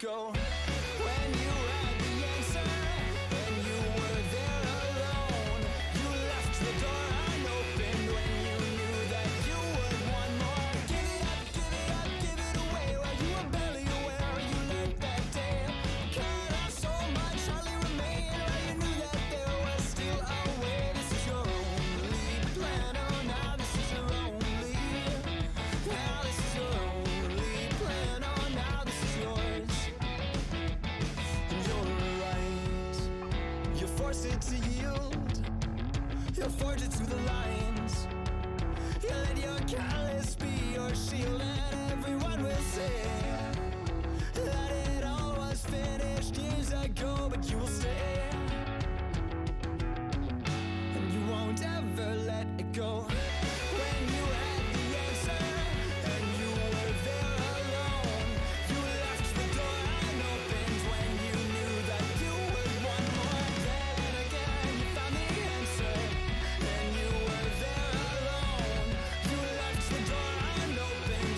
go. When you had the answer, and you were there alone, you left the door unopened when you knew that you would want more. Give it up, give it away, while you were barely aware you left that day. Cut off so much, hardly remained, while you knew that there was still a way. This is your only plan, oh now this is your only. Now this is your only plan, oh now this is yours. And you're right, you forced it to yield, you forged it to the lines. You let your callous be your shield, and everyone will say that it all was finished years ago, but you will stay, and you won't ever let it go. When you had the answer, and you were there alone, you left the door unopened when you knew that you would want more. Then again you found the answer, and you were there alone, you left the door unopened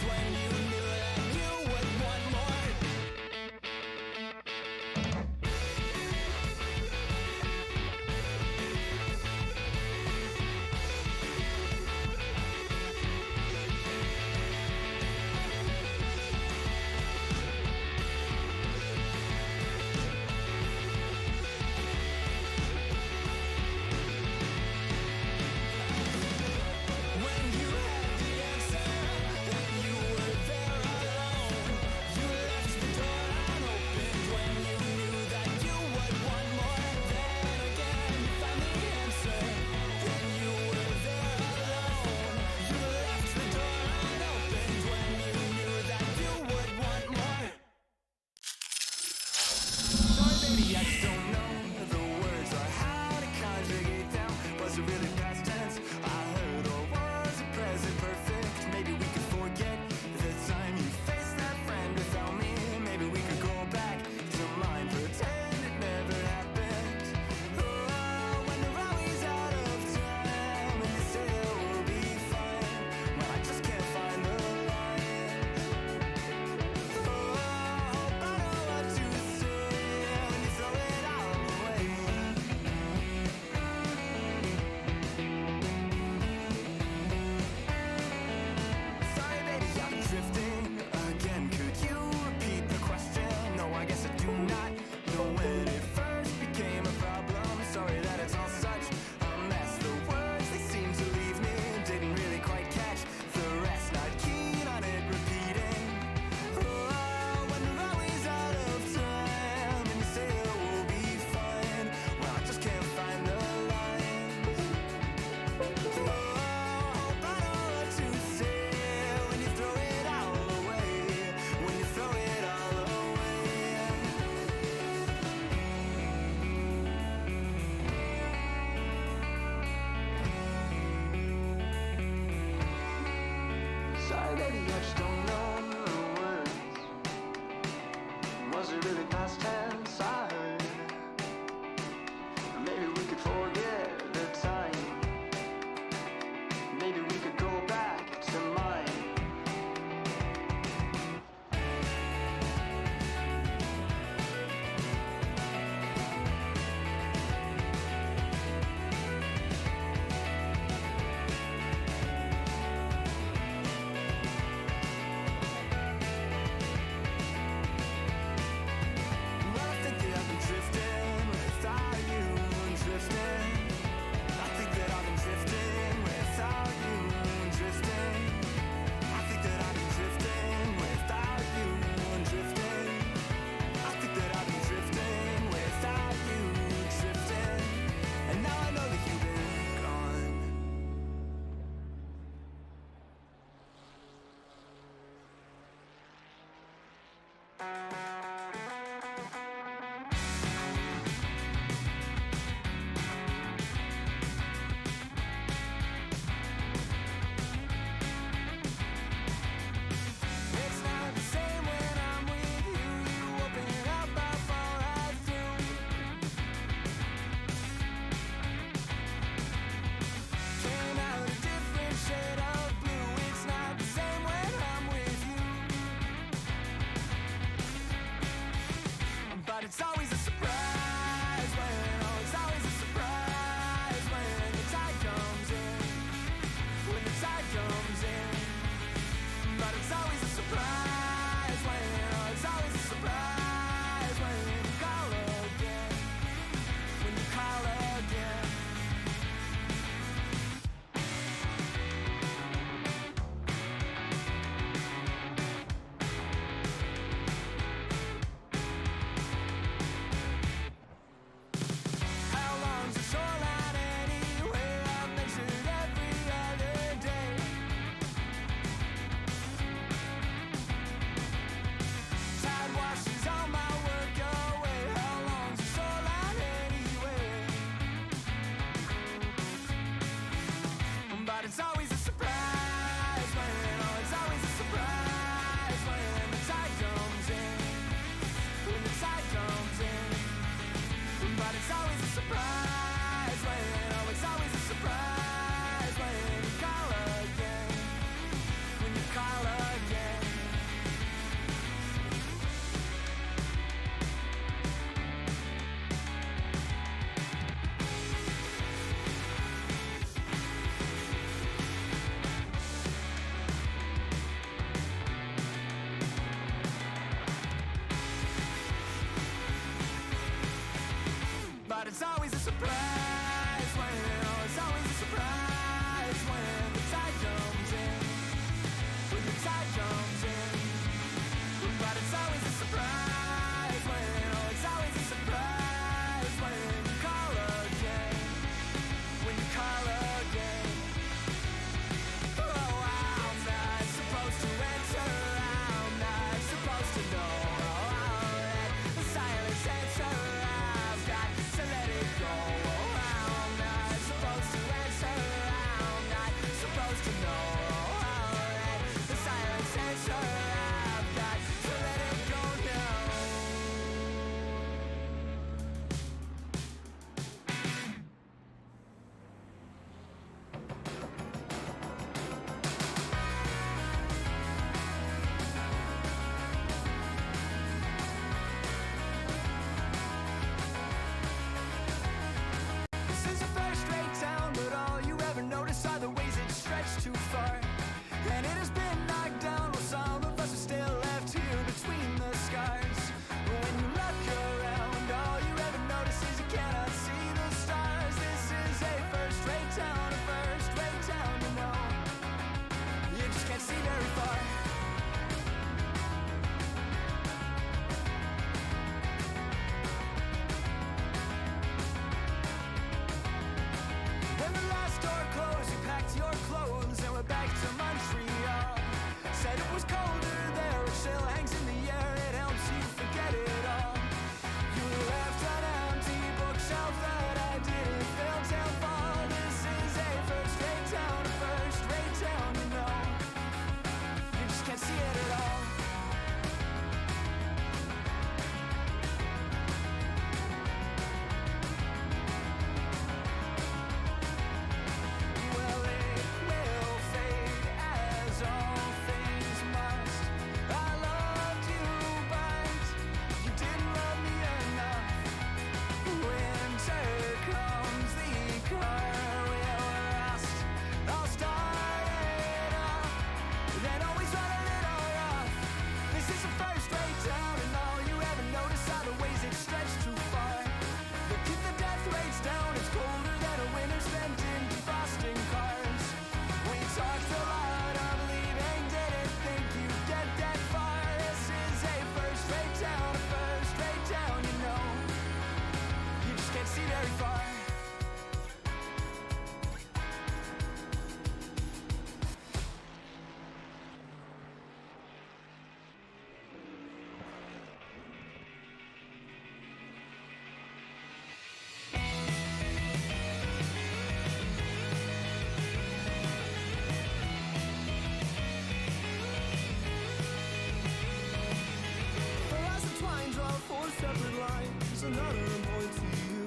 another point to you.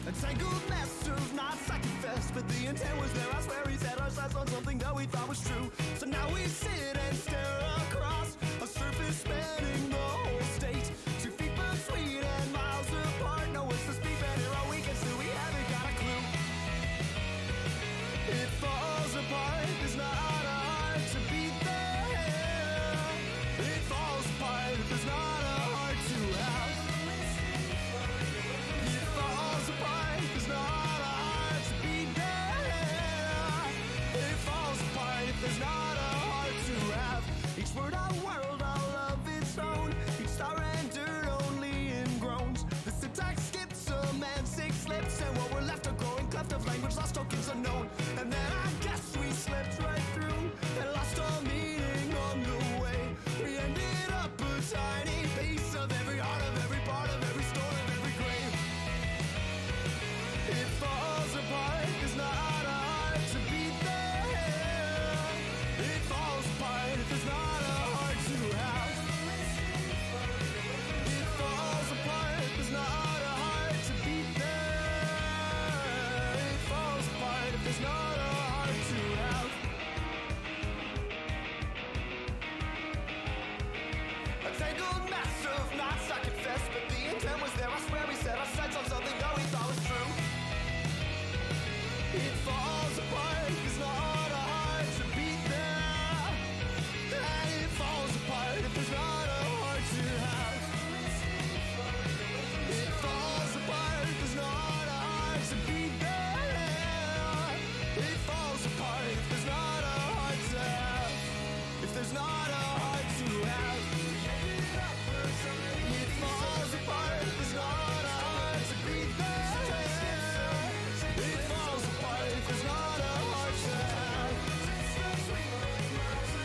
A tangled mess of knots I confess, but the intent was there. I swear we set our sights on something that we thought was true. So now we sit and stare across a surface spanning the whole state. 2 feet between and miles apart. No one's to speak, but here all weekend still we haven't got a clue. It falls apart. There's not a heart to beat there. It falls apart. There's not a heart to have. It falls apart. There's not a heart to beat there. It falls apart if there's not a heart to have. Each word a world all of its own. Each star endured only in groans. The syntax skips semantic slips, and what we're left a growing cleft of language lost tokens unknown. And then I guess we slipped right through and lost all meaning on the way. We ended up a tiny piece of every heart, of every part, of every story, of every grave. It falls apart. There's not a heart to beat there. It falls apart if there's not a heart to have. It falls apart. There's not a heart to beat there. It falls apart if there's not a heart to have. A tangled mess of knots I confess, but the intent was there. I swear we set our sights on something that we thought was true. It falls apart, there's not a heart to beat there. And it falls apart if there's not a heart to have. It falls apart, there's not a heart to beat there. It falls apart if there's not a heart to have. If there's not a heart to have. It falls apart, there's not a heart to beat there. It falls apart if there's not a heart to have.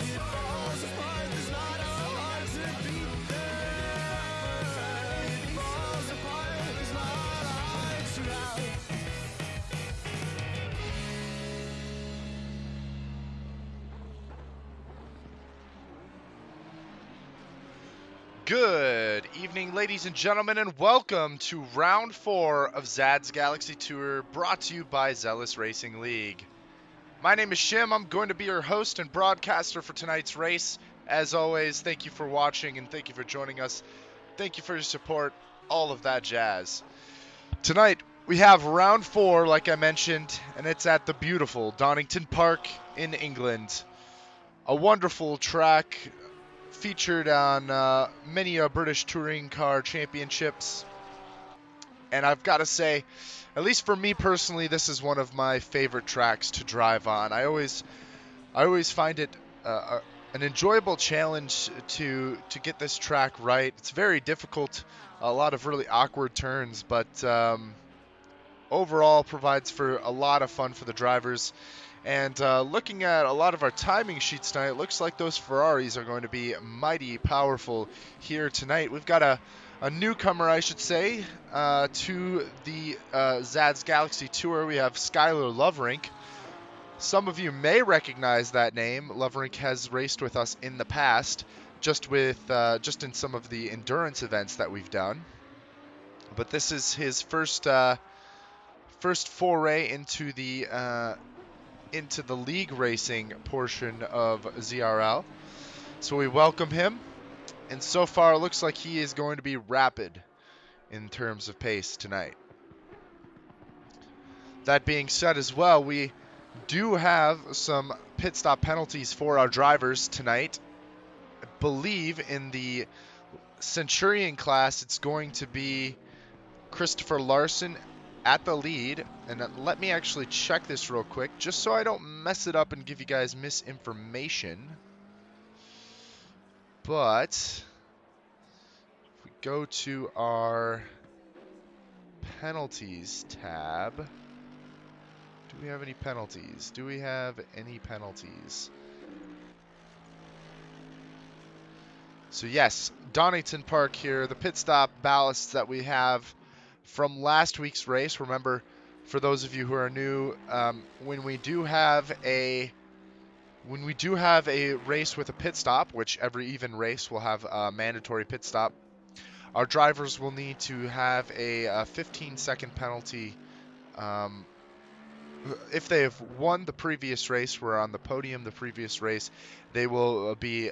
It falls apart, there's not a heart to beat there. It falls apart, there's not a heart to have. Good evening, ladies and gentlemen, and welcome to round 4 of Zad's Galaxy Tour, brought to you by Zealous Racing League. My name is Shim. I'm going to be your host and broadcaster for tonight's race. As always, thank you for watching and thank you for joining us. Thank you for your support, all of that jazz. Tonight, we have round 4, like I mentioned, and it's at the beautiful Donington Park in England. A wonderful track, featured on many British touring car championships, and I've got to say, at least for me personally, this is one of my favorite tracks to drive on. I always find it an enjoyable challenge to get this track right. It's very difficult, a lot of really awkward turns, but overall provides for a lot of fun for the drivers. And looking at a lot of our timing sheets tonight, it looks like those Ferraris are going to be mighty powerful here tonight. We've got a newcomer, I should say, to the Zad's Galaxy Tour. We have Skylar Loverink. Some of you may recognize that name. Loverink has raced with us in the past, just in some of the endurance events that we've done. But this is his first foray into the league racing portion of ZRL. So we welcome him, and so far it looks like he is going to be rapid in terms of pace tonight. That being said as well, we do have some pit stop penalties for our drivers tonight. I believe in the Centurion class it's going to be Christopher Larson at the lead, and let me actually check this real quick just so I don't mess it up and give you guys misinformation. But if we go to our penalties tab, do we have any penalties? Do we have any penalties? So yes, Donington Park here, the pit stop ballasts that we have from last week's race. Remember, for those of you who are new, when we do have a race with a pit stop, which every even race will have a mandatory pit stop, our drivers will need to have a 15-second penalty. If they have won the previous race, were on the podium the previous race, they will be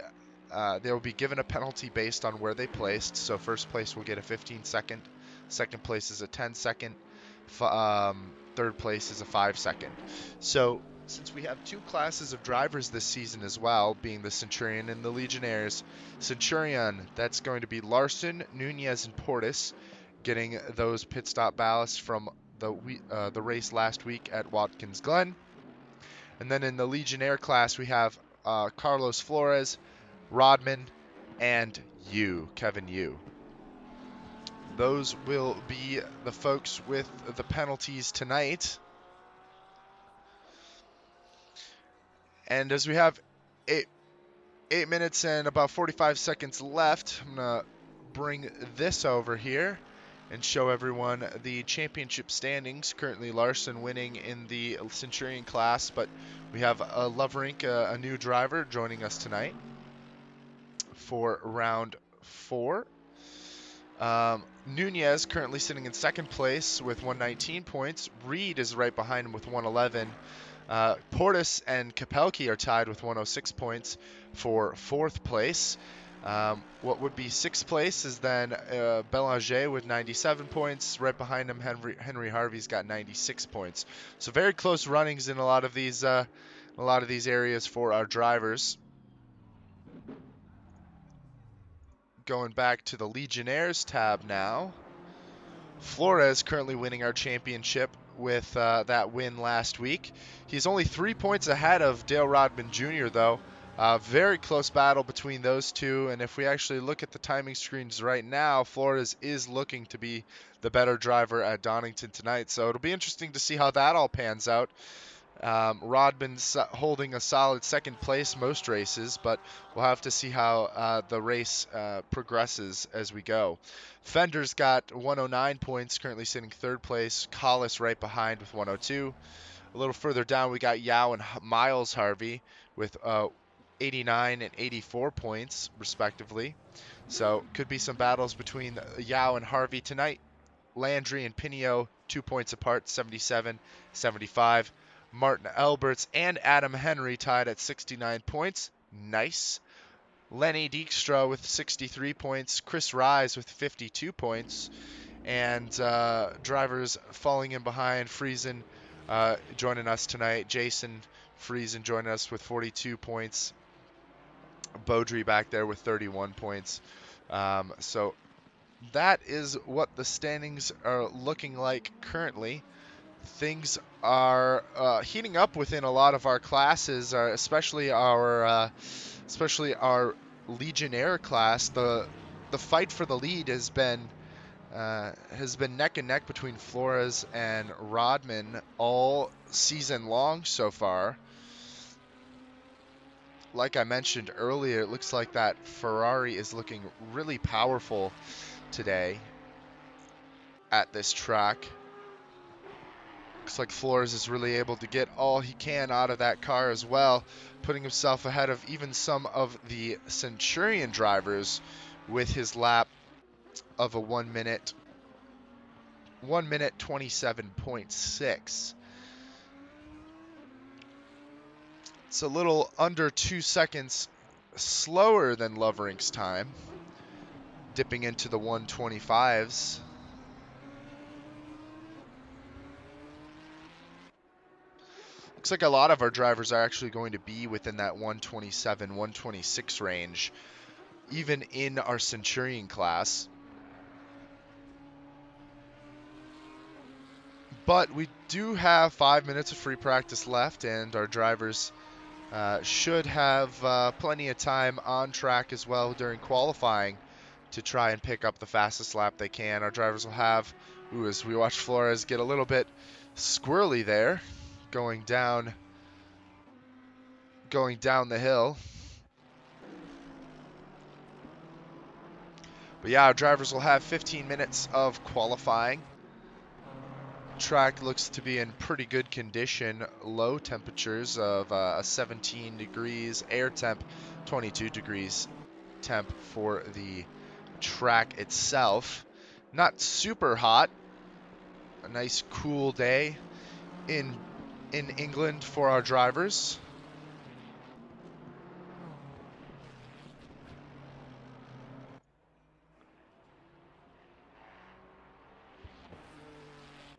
given a penalty based on where they placed. So first place will get a 15-second, second place is a 10-second, third place is a 5-second. So since we have two classes of drivers this season as well, being the Centurion and the Legionnaires, Centurion, that's going to be Larson, Nunez, and Portis, getting those pit stop ballasts from the race last week at Watkins Glen. And then in the Legionnaire class, we have Carlos Flores, Rodman, and Kevin Yu. Those will be the folks with the penalties tonight. And as we have 8 minutes and about 45 seconds left, I'm going to bring this over here and show everyone the championship standings. Currently Larson winning in the Centurion class, but we have Loverink, a new driver, joining us tonight for round 4. Nunez currently sitting in second place with 119 points. Reed is right behind him with 111. Portis and Kapelki are tied with 106 points for fourth place. What would be sixth place is then Belanger with 97 points. Right behind him, Henry Harvey's got 96 points. So very close runnings in a lot of these areas for our drivers. Going back to the Legionnaires tab now. Flores currently winning our championship with that win last week. He's only 3 points ahead of Dale Rodman Jr., though. Very close battle between those two, and if we actually look at the timing screens right now, Flores is looking to be the better driver at Donington tonight, so it'll be interesting to see how that all pans out. Rodman's holding a solid second place most races, but we'll have to see how the race progresses as we go. Fender's got 109 points, currently sitting third place. Collis right behind with 102. A little further down, we got Yao and Miles Harvey with 89 and 84 points, respectively. So could be some battles between Yao and Harvey tonight. Landry and Pinio, 2 points apart, 77, 75. Martin Alberts and Adam Henry tied at 69 points. Nice. Lenny Dijkstra with 63 points. Chris Rise with 52 points. And drivers falling in behind. Friesen joining us tonight. Jason Friesen joining us with 42 points. Beaudry back there with 31 points. So that is what the standings are looking like currently. Things are heating up within a lot of our classes, especially our Legionnaire class. The fight for the lead has been neck and neck between Flores and Rodman all season long so far. Like I mentioned earlier, it looks like that Ferrari is looking really powerful today at this track. Looks like Flores is really able to get all he can out of that car as well, putting himself ahead of even some of the Centurion drivers with his lap of a 1 minute 27.6. It's a little under 2 seconds slower than Loverink's time, dipping into the 125s. Looks like a lot of our drivers are actually going to be within that 127, 126 range, even in our Centurion class. But we do have 5 minutes of free practice left, and our drivers should have plenty of time on track as well during qualifying to try and pick up the fastest lap they can. Our drivers will have, as we watch Flores get a little bit squirrely there, going down the hill. But yeah, our drivers will have 15 minutes of qualifying. Track looks to be in pretty good condition. Low temperatures of 17 degrees, air temp 22 degrees temp for the track itself. Not super hot. A nice cool day in England for our drivers.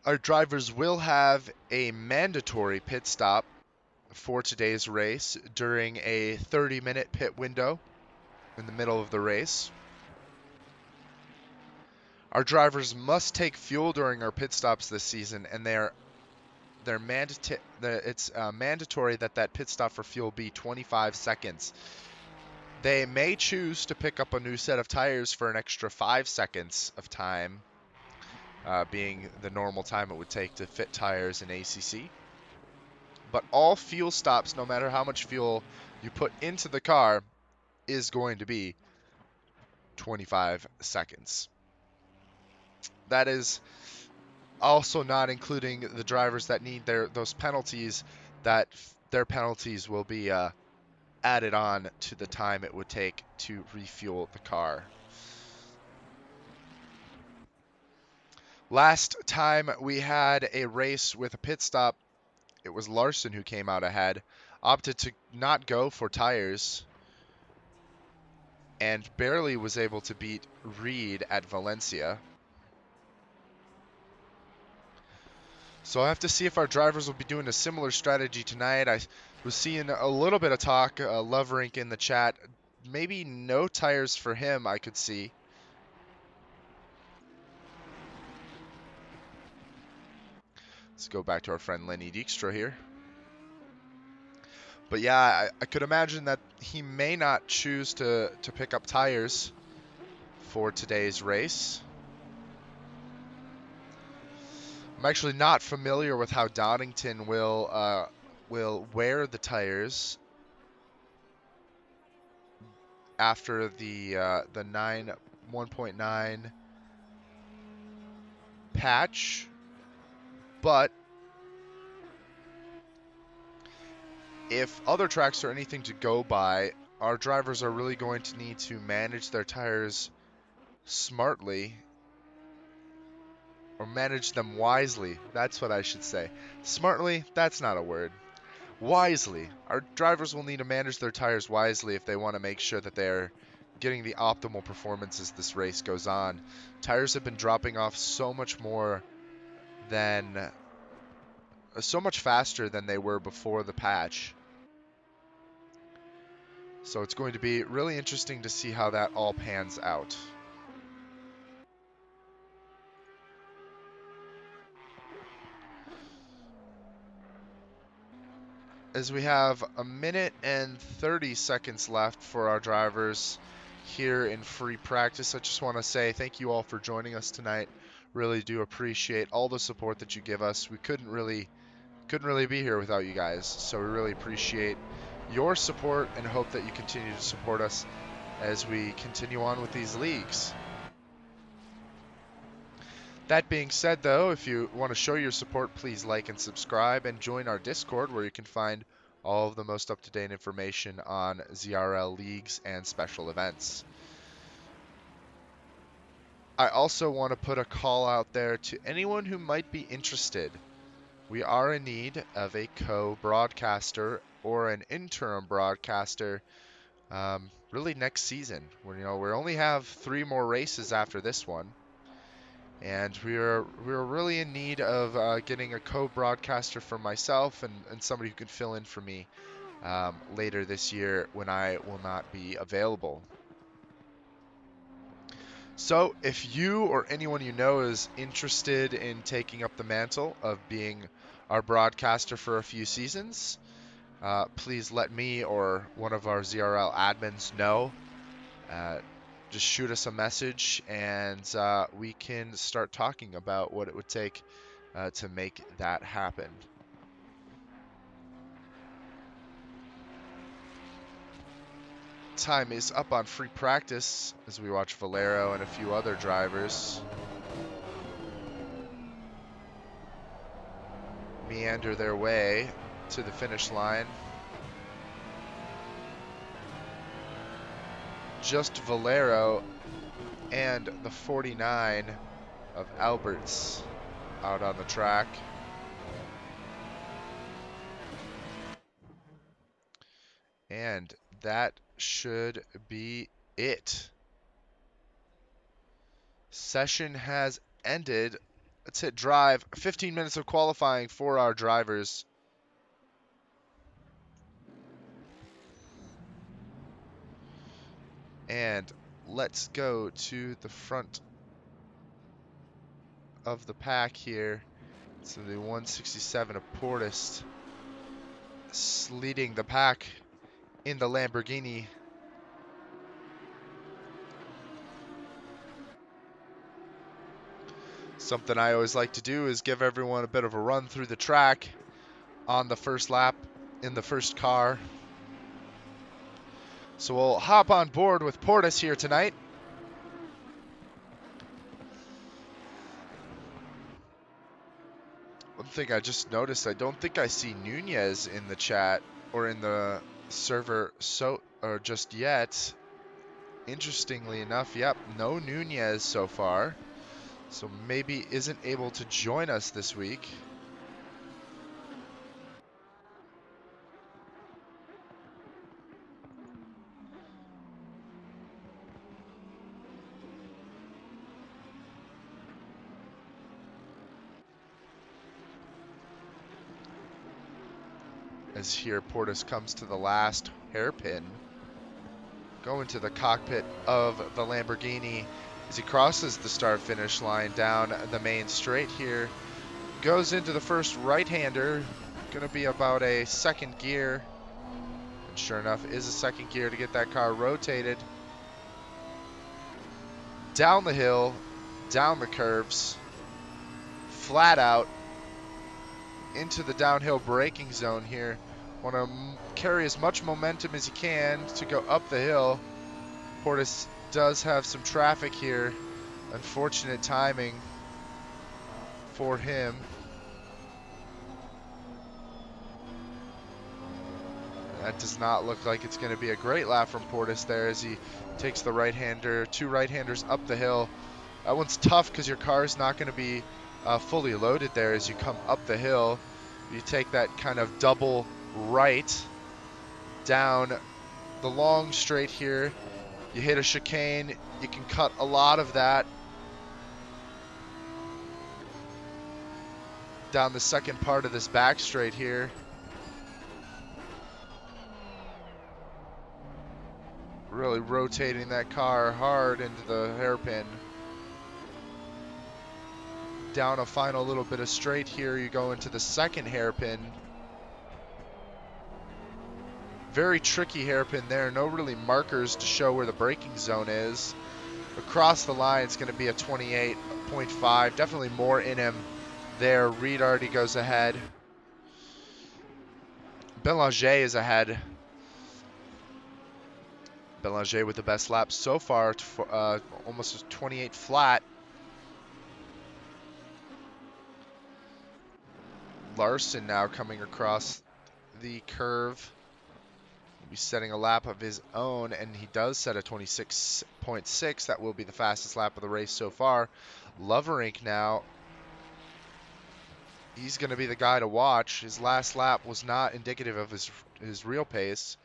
Our drivers will have a mandatory pit stop for today's race during a 30-minute pit window in the middle of the race. Our drivers must take fuel during our pit stops this season, and it's mandatory that pit stop for fuel be 25 seconds. They may choose to pick up a new set of tires for an extra 5 seconds of time, being the normal time it would take to fit tires in ACC. But all fuel stops, no matter how much fuel you put into the car, is going to be 25 seconds. That is also not including the drivers that need those penalties, that their penalties will be added on to the time it would take to refuel the car. Last time we had a race with a pit stop, it was Larson who came out ahead, opted to not go for tires, and barely was able to beat Reed at Valencia. So I have to see if our drivers will be doing a similar strategy tonight. I was seeing a little bit of talk, Loverink in the chat, maybe no tires for him I could see. Let's go back to our friend Lenny Dijkstra here. But yeah, I could imagine that he may not choose to pick up tires for today's race. I'm actually not familiar with how Donington will wear the tires after the 1.9 patch, but if other tracks are anything to go by, our drivers are really going to need to manage their tires smartly, or manage them wisely. That's what I should say. Smartly, that's not a word. Wisely. Our drivers will need to manage their tires wisely if they want to make sure that they're getting the optimal performance as this race goes on. Tires have been dropping off so much faster than they were before the patch. So it's going to be really interesting to see how that all pans out. As we have a minute and 30 seconds left for our drivers here in free practice, I just want to say thank you all for joining us tonight. Really do appreciate all the support that you give us. We couldn't really be here without you guys, so we really appreciate your support and hope that you continue to support us as we continue on with these leagues. That being said, though, if you want to show your support, please like and subscribe and join our Discord, where you can find all of the most up-to-date information on ZRL leagues and special events. I also want to put a call out there to anyone who might be interested. We are in need of a co-broadcaster or an interim broadcaster really next season. We only have 3 more races after this one. And we're really in need of getting a co-broadcaster for myself and somebody who can fill in for me later this year when I will not be available. So if you or anyone you know is interested in taking up the mantle of being our broadcaster for a few seasons, please let me or one of our ZRL admins know. Just shoot us a message and we can start talking about what it would take to make that happen. Time is up on free practice as we watch Valero and a few other drivers meander their way to the finish line. Just Valero and the 49 of Alberts out on the track. And that should be it. Session has ended. Let's hit drive. 15 minutes of qualifying for our drivers. And let's go to the front of the pack here. So the 167 of Portis leading the pack in the Lamborghini. Something I always like to do is give everyone a bit of a run through the track on the first lap in the first car. So we'll hop on board with Portis here tonight. One thing I just noticed, I don't think I see Nunez in the chat or in the server just yet. Interestingly enough, yep, no Nunez so far. So maybe isn't able to join us this week. As here Portis comes to the last hairpin. Going to the cockpit of the Lamborghini as he crosses the start-finish line down the main straight here. Goes into the first right-hander. Going to be about a second gear. And sure enough, is a second gear to get that car rotated. Down the hill, down the curves, flat out, into the downhill braking zone here. Want to carry as much momentum as you can to go up the hill. Portis does have some traffic here. Unfortunate timing for him. That does not look like it's going to be a great lap from Portis there as he takes the right-hander, two right-handers up the hill. That one's tough because your car is not going to be fully loaded there as you come up the hill. You take that kind of double right down the long straight here. You hit a chicane, you can cut a lot of that down the second part of this back straight here. Really rotating that car hard into the hairpin. Down a final little bit of straight here, you go into the second hairpin. Very tricky hairpin there, no really markers to show where the braking zone is. Across the line, it's going to be a 28.5, definitely more in him there. Reed already goes ahead. Belanger is ahead. Belanger with the best lap so far, almost a 28 flat. Larson now coming across the curve. He'll be setting a lap of his own, and he does set a 26.6. That will be the fastest lap of the race so far. Loverink now, he's going to be the guy to watch. His last lap was not indicative of his real pace,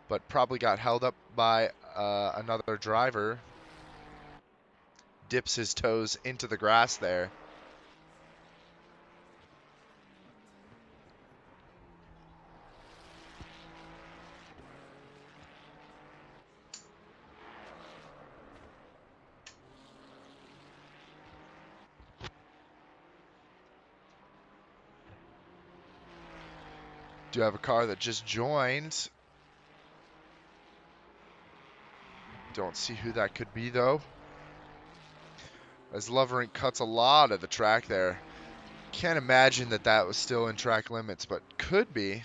but probably got held up by another driver. Dips his toes into the grass there. Do have a car that just joined. Don't see who that could be though. As Loverink cuts a lot of the track there. Can't imagine that that was still in track limits, but could be.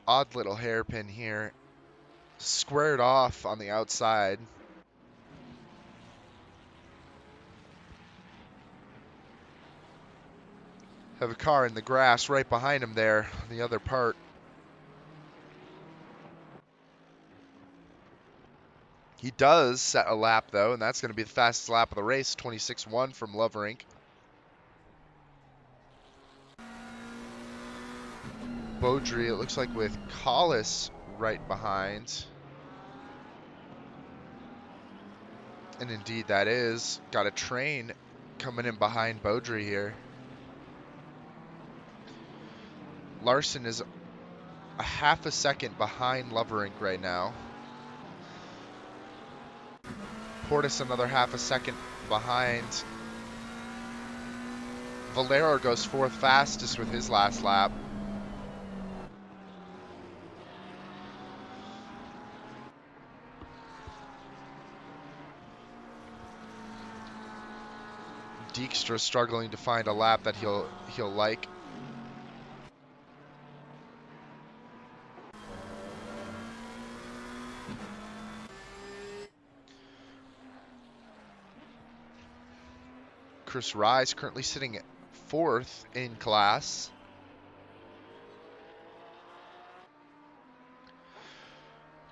Odd little hairpin here. Squared off on the outside. Have a car in the grass right behind him there, the other part. He does set a lap, though, and that's going to be the fastest lap of the race, 26.1 from Loverink. Beaudry, it looks like with Collis right behind. And indeed that is. Got a train coming in behind Beaudry here. Larson is a half a second behind Loverink right now. Portis another half a second behind. Valero goes fourth fastest with his last lap. Dijkstra struggling to find a lap that he'll like. Chris Rise currently sitting fourth in class.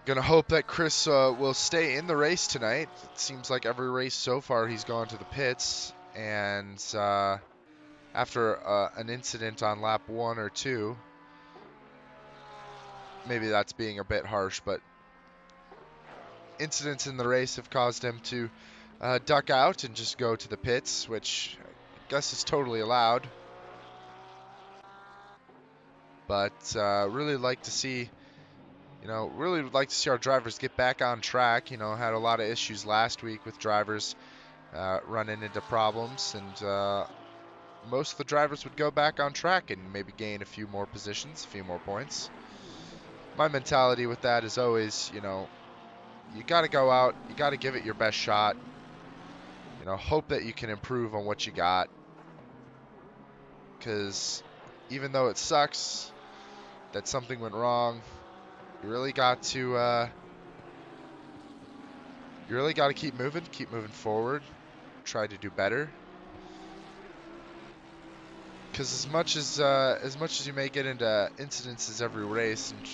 Gonna hope that Chris will stay in the race tonight. It seems like every race so far he's gone to the pits, and after an incident on lap 1 or 2, maybe that's being a bit harsh, but incidents in the race have caused him to duck out and just go to the pits, which I guess is totally allowed. But really like to see, really would like to see our drivers get back on track. Had a lot of issues last week with drivers running into problems, and most of the drivers would go back on track and maybe gain a few more positions, a few more points. My mentality with that is always, you got to go out, you got to give it your best shot. Hope that you can improve on what you got. Because even though it sucks that something went wrong, you really got to keep moving forward, try to do better. Because as much as you may get into incidences every race, and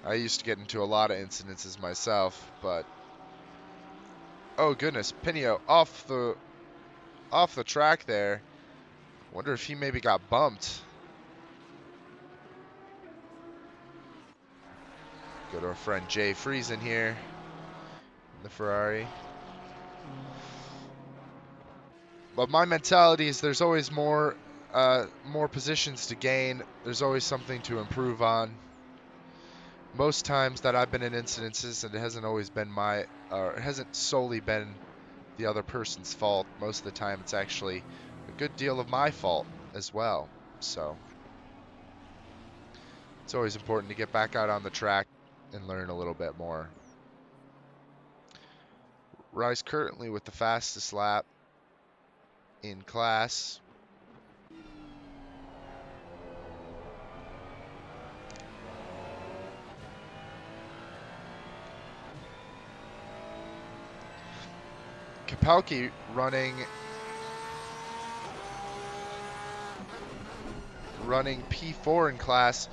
I used to get into a lot of incidences myself, but oh goodness, Pinio off the track there. Wonder if he maybe got bumped. Go to our friend Jay Friesen here in the Ferrari. But my mentality is there's always more positions to gain. There's always something to improve on. Most times that I've been in incidences, and it hasn't always been it hasn't solely been the other person's fault. Most of the time it's actually a good deal of my fault as well. So it's always important to get back out on the track and learn a little bit more. Rice currently with the fastest lap in class. Kapelke running P4 in class.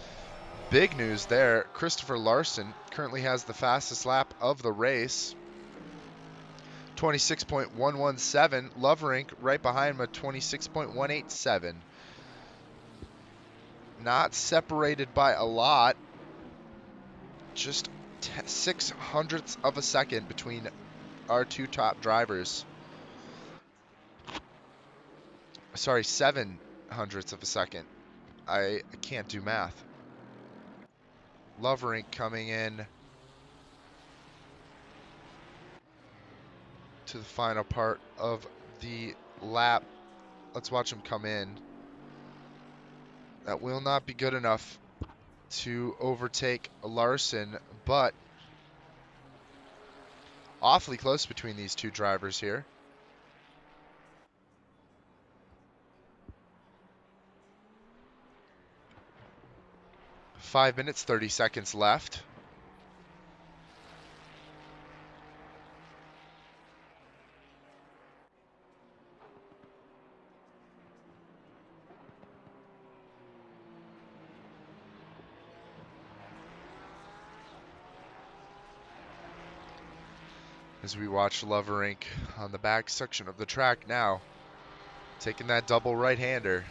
Big news there. Christopher Larson currently has the fastest lap of the race. 26.117. Loverink right behind him at 26.187. Not separated by a lot. Just 0.06 of a second between our two top drivers. Sorry, 0.07 of a second. I can't do math. Loverink coming in to the final part of the lap. Let's watch him come in. That will not be good enough to overtake Larson, but awfully close between these two drivers here. Five minutes, 30 seconds left. as we watch Loverink on the back section of the track now, taking that double right-hander.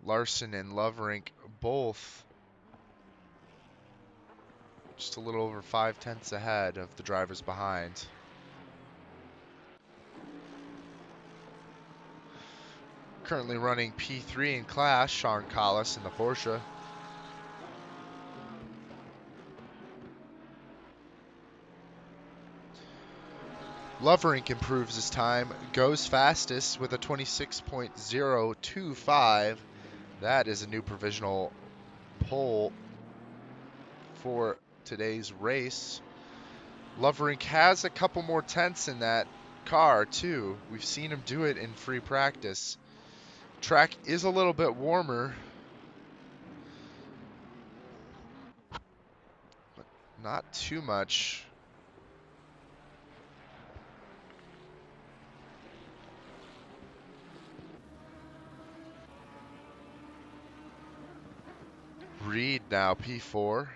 Larson and Loverink both just a little over 5/10 ahead of the drivers behind. Currently running P3 in class, Sean Collis in the Porsche. Loverink improves his time, goes fastest with a 26.025. That is a new provisional pole for today's race. Loverink has a couple more tenths in that car too. We've seen him do it in free practice. Track is a little bit warmer, but not too much. Reed now P4.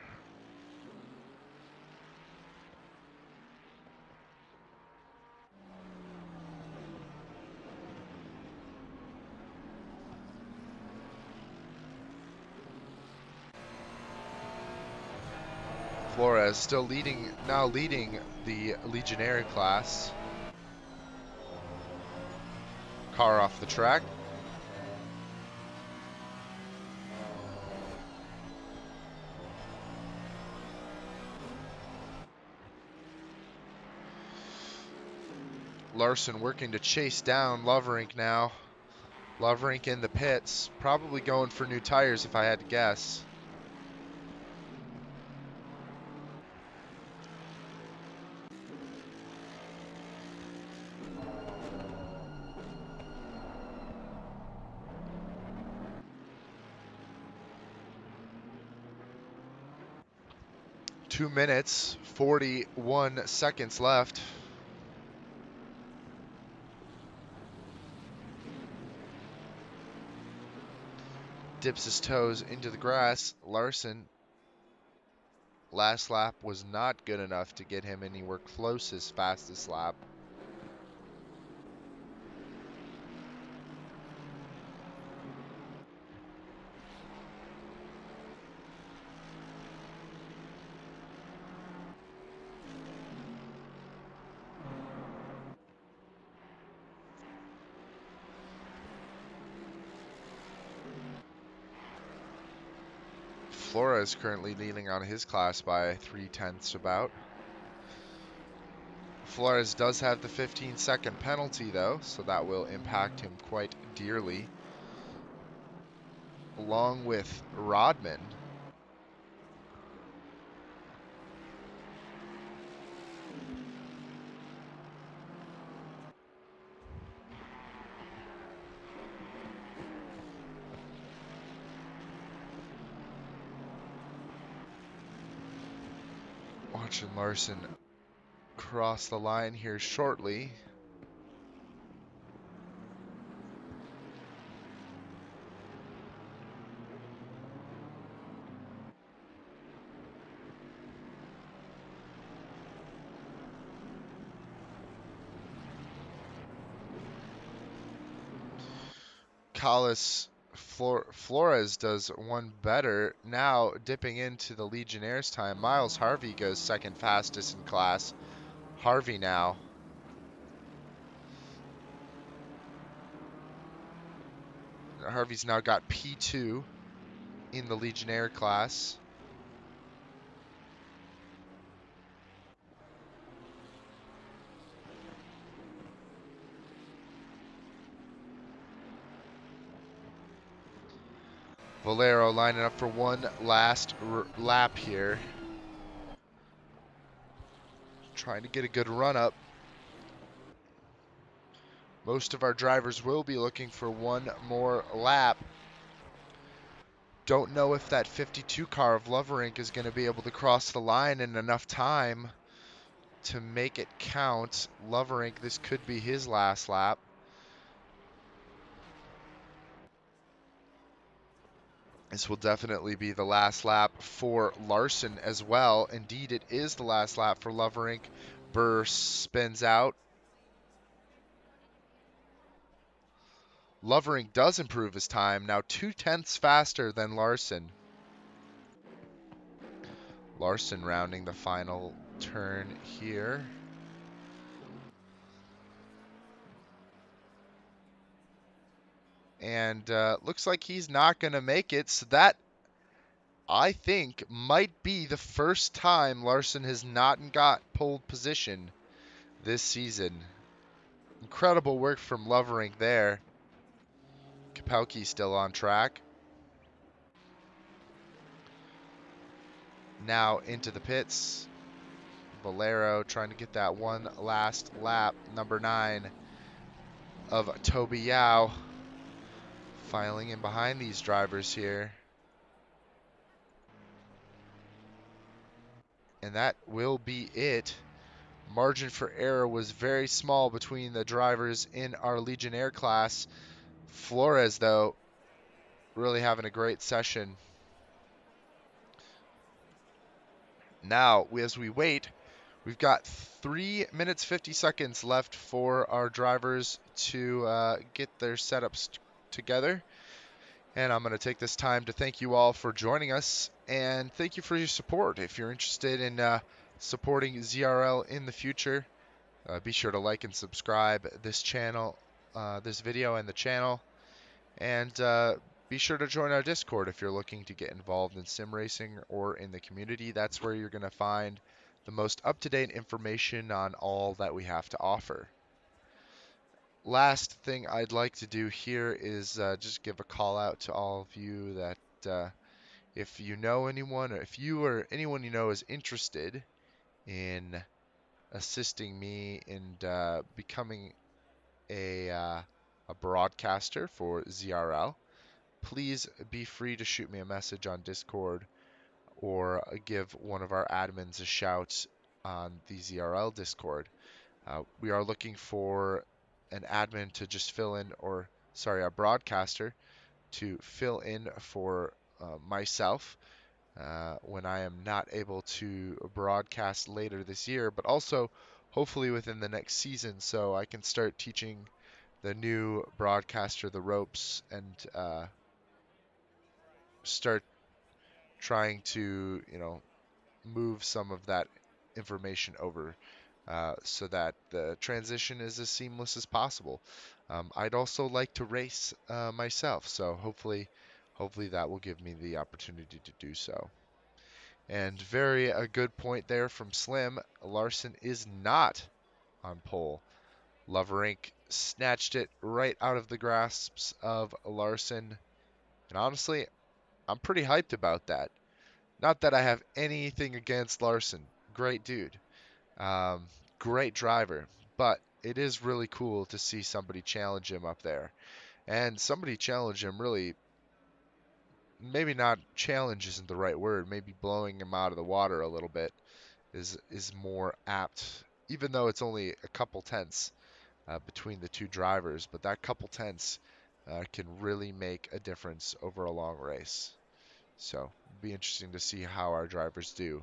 Flores still leading the Legionnaire class. Car off the track. Larson working to chase down Loverink now. Loverink in the pits, probably going for new tires if I had to guess. Two minutes, 41 seconds left. Dips his toes into the grass. Larson, last lap was not good enough to get him anywhere close his fastest lap. Flores currently leading on his class by 3/10 about. Flores does have the 15-second penalty though, so that will impact him quite dearly. Along with Rodman. Watching Larson cross the line here shortly. Flores does one better, now dipping into the Legionnaire's time. Miles Harvey goes second fastest in class. Harvey now. Harvey's now got P2 in the Legionnaire class. Valero lining up for one last lap here. Trying to get a good run up. Most of our drivers will be looking for one more lap. Don't know if that 52 car of Loverink is going to be able to cross the line in enough time to make it count. Loverink, this could be his last lap. This will definitely be the last lap for Larson as well. Indeed, it is the last lap for Loverink. Burr spins out. Loverink does improve his time, now 2/10 faster than Larson. Larson rounding the final turn here. And looks like he's not going to make it. So that, I think, might be the first time Larson has not got pole position this season. Incredible work from Loverink there. Kapelke still on track. Now into the pits. Valero trying to get that one last lap. Number 9 of Toby Yao filing in behind these drivers here. And that will be it. Margin for error was very small between the drivers in our Legionnaire class. Flores, though, really having a great session. Now, as we wait, we've got 3 minutes 50 seconds left for our drivers to get their setups together. And I'm going to take this time to thank you all for joining us and thank you for your support. If you're interested in supporting ZRL in the future, be sure to like and subscribe this channel, this video and the channel. And be sure to join our Discord if you're looking to get involved in sim racing or in the community. That's where you're going to find the most up-to-date information on all that we have to offer. Last thing I'd like to do here is just give a call out to all of you that if you know anyone, or if you or anyone you know is interested in assisting me in becoming a broadcaster for ZRL, please be free to shoot me a message on Discord or give one of our admins a shout on the ZRL Discord. We are looking for an admin to just fill in, or sorry, a broadcaster to fill in for myself when I am not able to broadcast later this year, but also hopefully within the next season, so I can start teaching the new broadcaster the ropes and start trying to, move some of that information over so that the transition is as seamless as possible. I'd also like to race myself, so hopefully that will give me the opportunity to do so. And very a good point there from Slim. Larson is not on pole. Loverink snatched it right out of the grasps of Larson. And honestly, I'm pretty hyped about that. Not that I have anything against Larson. Great dude. Um, Great driver. But it is really cool to see somebody challenge him up there. And somebody challenge him really, maybe not challenge isn't the right word. Maybe blowing him out of the water a little bit is more apt. Even though it's only a couple tenths between the two drivers. But that couple tenths can really make a difference over a long race. So it'll be interesting to see how our drivers do,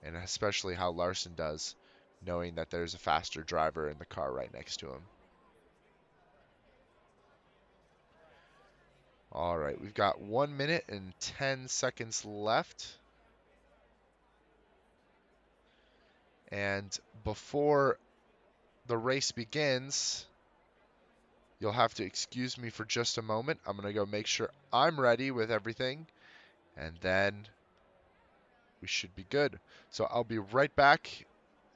and especially how Larson does, knowing that there's a faster driver in the car right next to him. All right, we've got 1 minute and 10 seconds left. And before the race begins, you'll have to excuse me for just a moment. I'm going to go make sure I'm ready with everything, and then we should be good. So I'll be right back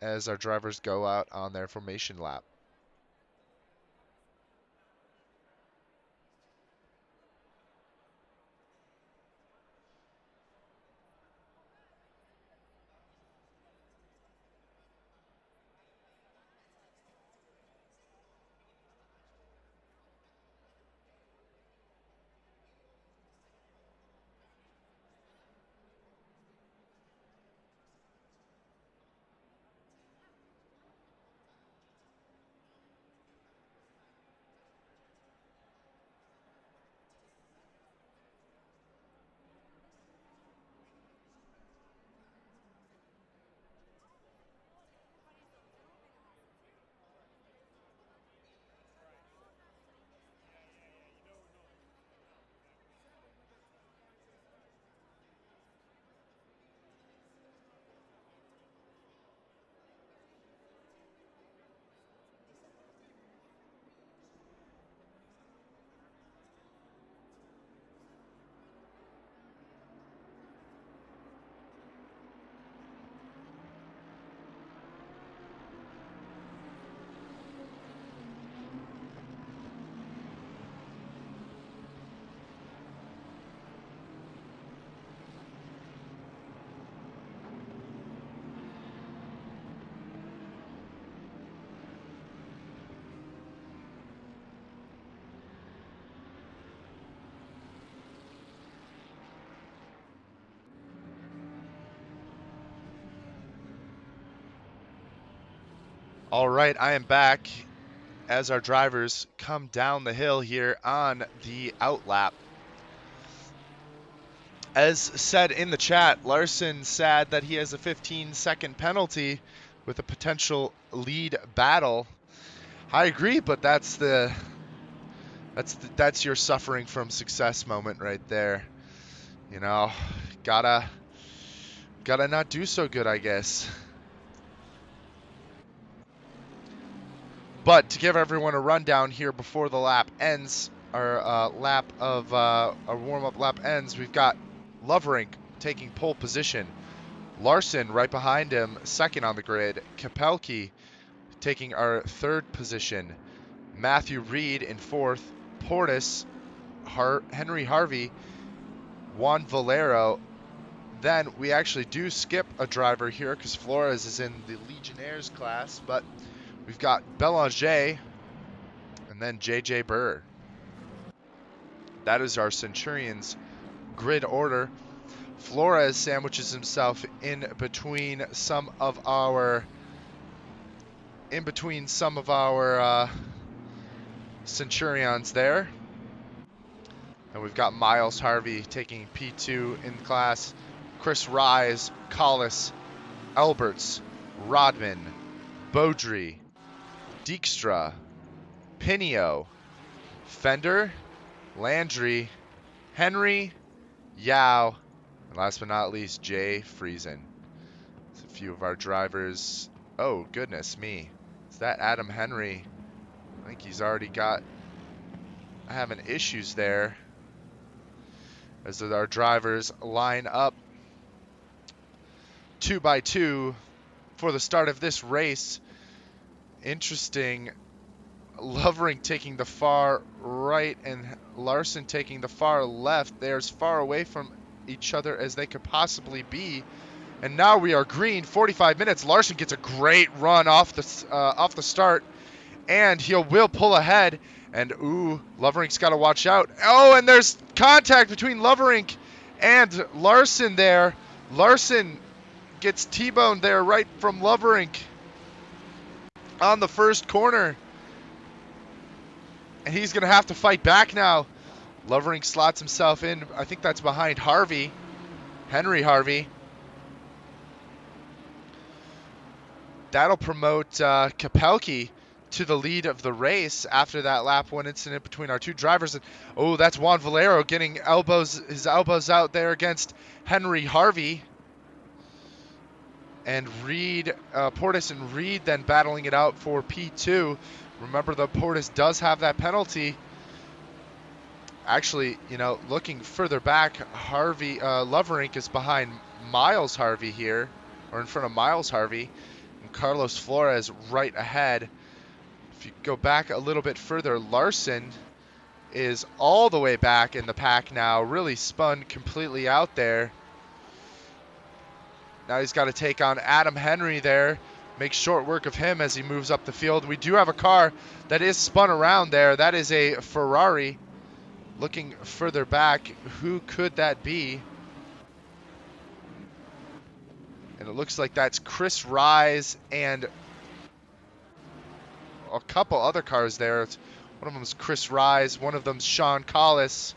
as our drivers go out on their formation lap. All right, I am back as our drivers come down the hill here on the outlap. As said in the chat, Larson sad that he has a 15-second penalty with a potential lead battle. I agree, but that's your suffering from success moment right there. You know, gotta not do so good, I guess. But to give everyone a rundown here before the lap ends, our our warm-up lap ends, we've got Loverink taking pole position. Larson right behind him, second on the grid. Kapelke taking our third position. Matthew Reed in fourth. Portis, Henry Harvey, Juan Valero. Then we actually do skip a driver here because Flores is in the Legionnaires class, but we've got Belanger and then JJ Burr. That is our Centurions grid order. Flores sandwiches himself in between some of our Centurions there. And we've got Miles Harvey taking P2 in class. Chris Rise, Collis, Alberts, Rodman, Beaudry, Dijkstra, Pinio, Fender, Landry, Henry, Yao, and last but not least, Jay Friesen. It's a few of our drivers. Oh, goodness me. Is that Adam Henry? I think he's already having issues there. As our drivers line up 2 by 2 for the start of this race. Interesting. Lovering taking the far right and Larson taking the far left. They're as far away from each other as they could possibly be. And now we are green. 45 minutes. Larson gets a great run off the start, and will pull ahead. And ooh, Loverink's got to watch out. Oh, and there's contact between Loverink and Larson there. Larson gets T-boned there right from Loverink on the first corner. And he's going to have to fight back now. Loverink slots himself in. I think that's behind Harvey. Henry Harvey. That'll promote Kapelke to the lead of the race after that lap one incident between our two drivers. And, oh, that's Juan Valero getting his elbows out there against Henry Harvey. And Reed, Portis and Reed then battling it out for P2. Remember, the Portis does have that penalty. Actually, looking further back, Loverink is behind Miles Harvey here, or in front of Miles Harvey, and Carlos Flores right ahead. If you go back a little bit further, Larson is all the way back in the pack now, really spun completely out there. Now he's got to take on Adam Henry there. Makes short work of him as he moves up the field. We do have a car that is spun around there. That is a Ferrari. Looking further back, who could that be? And it looks like that's Chris Rise and a couple other cars there. One of them is Chris Rise. One of them's Sean Collis.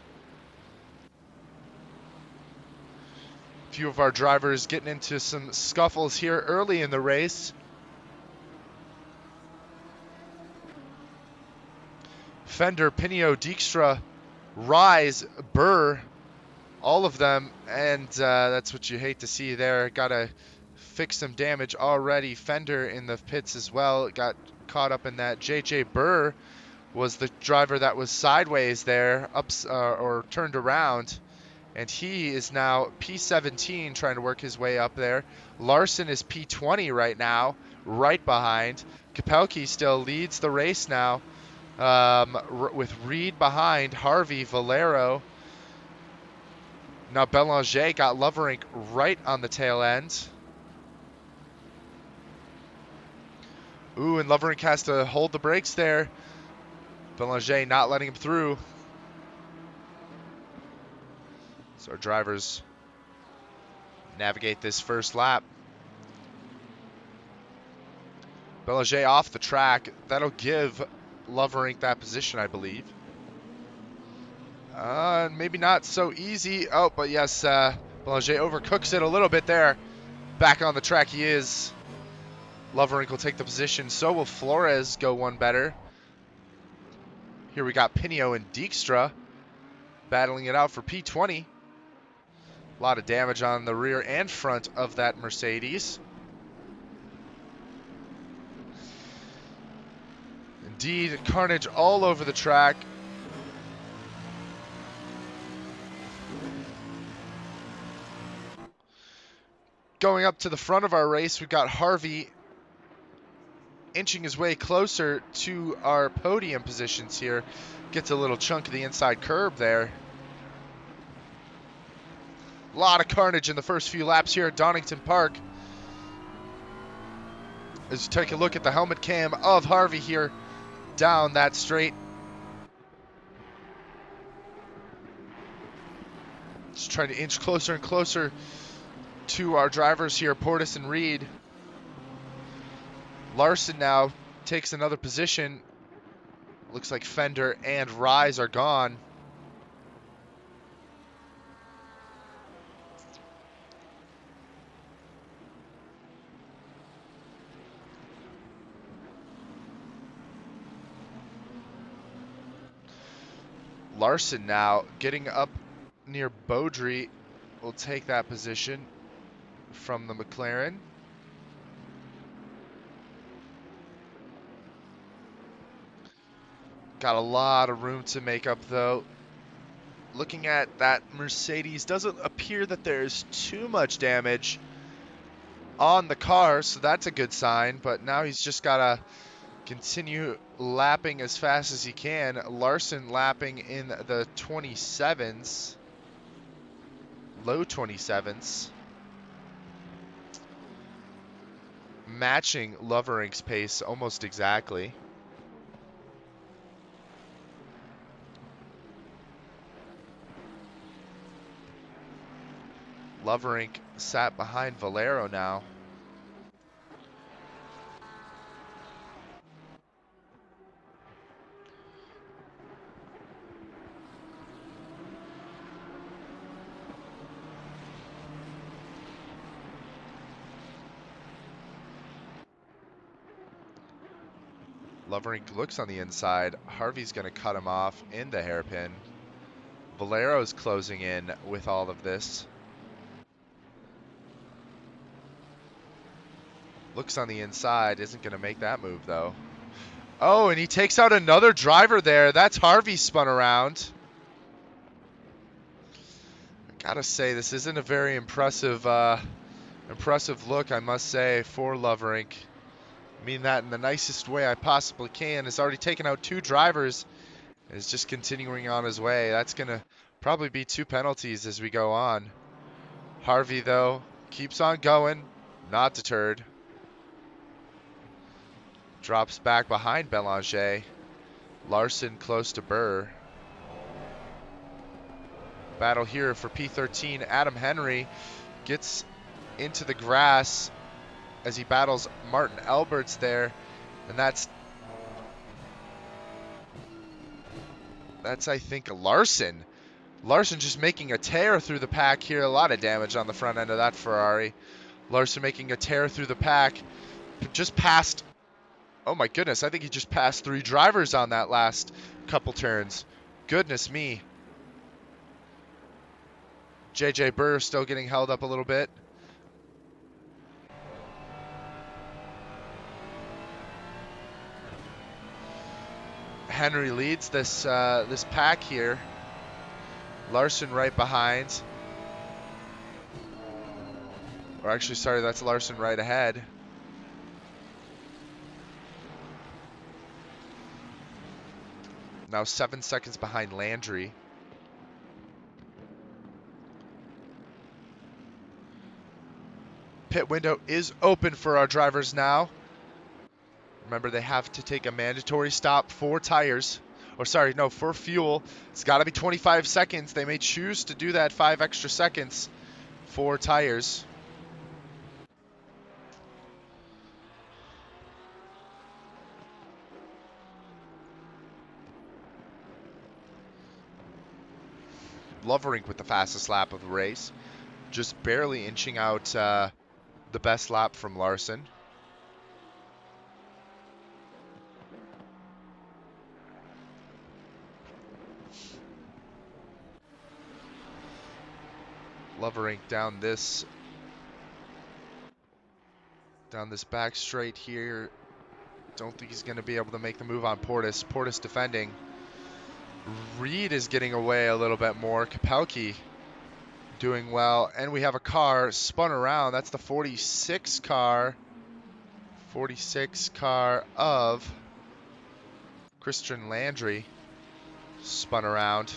A few of our drivers getting into some scuffles here early in the race. Fender, Pinio, Dijkstra, Rise, Burr, all of them, and that's what you hate to see there. Got to fix some damage already. Fender in the pits as well, got caught up in that. JJ Burr was the driver that was sideways there, or turned around, and he is now P17 trying to work his way up there. Larson is P20 right now, right behind. Kapelke still leads the race now. With Reed behind, Harvey, Valero. Now Belanger got Loverink right on the tail end. Ooh, and Loverink has to hold the brakes there. Belanger not letting him through. So our drivers navigate this first lap. Belanger off the track. That'll give Loverink that position, I believe. Maybe not so easy. Oh, but yes, Belanger overcooks it a little bit there. Back on the track he is. Loverink will take the position. So will Flores go one better. Here we got Pinio and Dijkstra battling it out for P20. A lot of damage on the rear and front of that Mercedes. Indeed, carnage all over the track. Going up to the front of our race, we've got Harvey inching his way closer to our podium positions here. Gets a little chunk of the inside curb there. A lot of carnage in the first few laps here at Donington Park. As you take a look at the helmet cam of Harvey here down that straight. Just trying to inch closer and closer to our drivers here, Portis and Reed. Larson now takes another position. Looks like Fender and Rise are gone. Larson now getting up near Beaudry will take that position from the McLaren. Got a lot of room to make up though. Looking at that Mercedes, doesn't appear that there's too much damage on the car, so that's a good sign, but now he's just got to continue lapping as fast as he can. Larson lapping in the 27s, low 27s, matching Loverink's pace almost exactly. Loverink sat behind Valero now. Loverink looks on the inside. Harvey's going to cut him off in the hairpin. Valero's closing in with all of this. Looks on the inside, isn't going to make that move though. Oh, and he takes out another driver there. That's Harvey spun around. I gotta say, this isn't a very impressive look, I must say, for Loverink. I mean that in the nicest way I possibly can. Has already taken out two drivers. Is just continuing on his way. That's going to probably be 2 penalties as we go on. Harvey, though, keeps on going. Not deterred. Drops back behind Belanger. Larson close to Burr. Battle here for P13. Adam Henry gets into the grass as he battles Martin Alberts there. And that's I think, Larson. Larson just making a tear through the pack here. A lot of damage on the front end of that Ferrari. Larson making a tear through the pack. Just passed, oh my goodness, I think he just passed 3 drivers on that last couple turns. Goodness me. JJ Burr still getting held up a little bit. Henry leads this this pack here. Larson right behind. Or actually, sorry, that's Larson right ahead. Now 7 seconds behind Landry. Pit window is open for our drivers now. Remember, they have to take a mandatory stop for tires. Or sorry, no, for fuel. It's got to be 25 seconds. They may choose to do that 5 extra seconds for tires. Lovering with the fastest lap of the race, just barely inching out the best lap from Larson. Lovering down this back straight here. Don't think he's going to be able to make the move on Portis. Portis defending. Reed is getting away a little bit more. Kapelke doing well. And we have a car spun around. That's the 46 car. 46 car of Christian Landry. Spun around.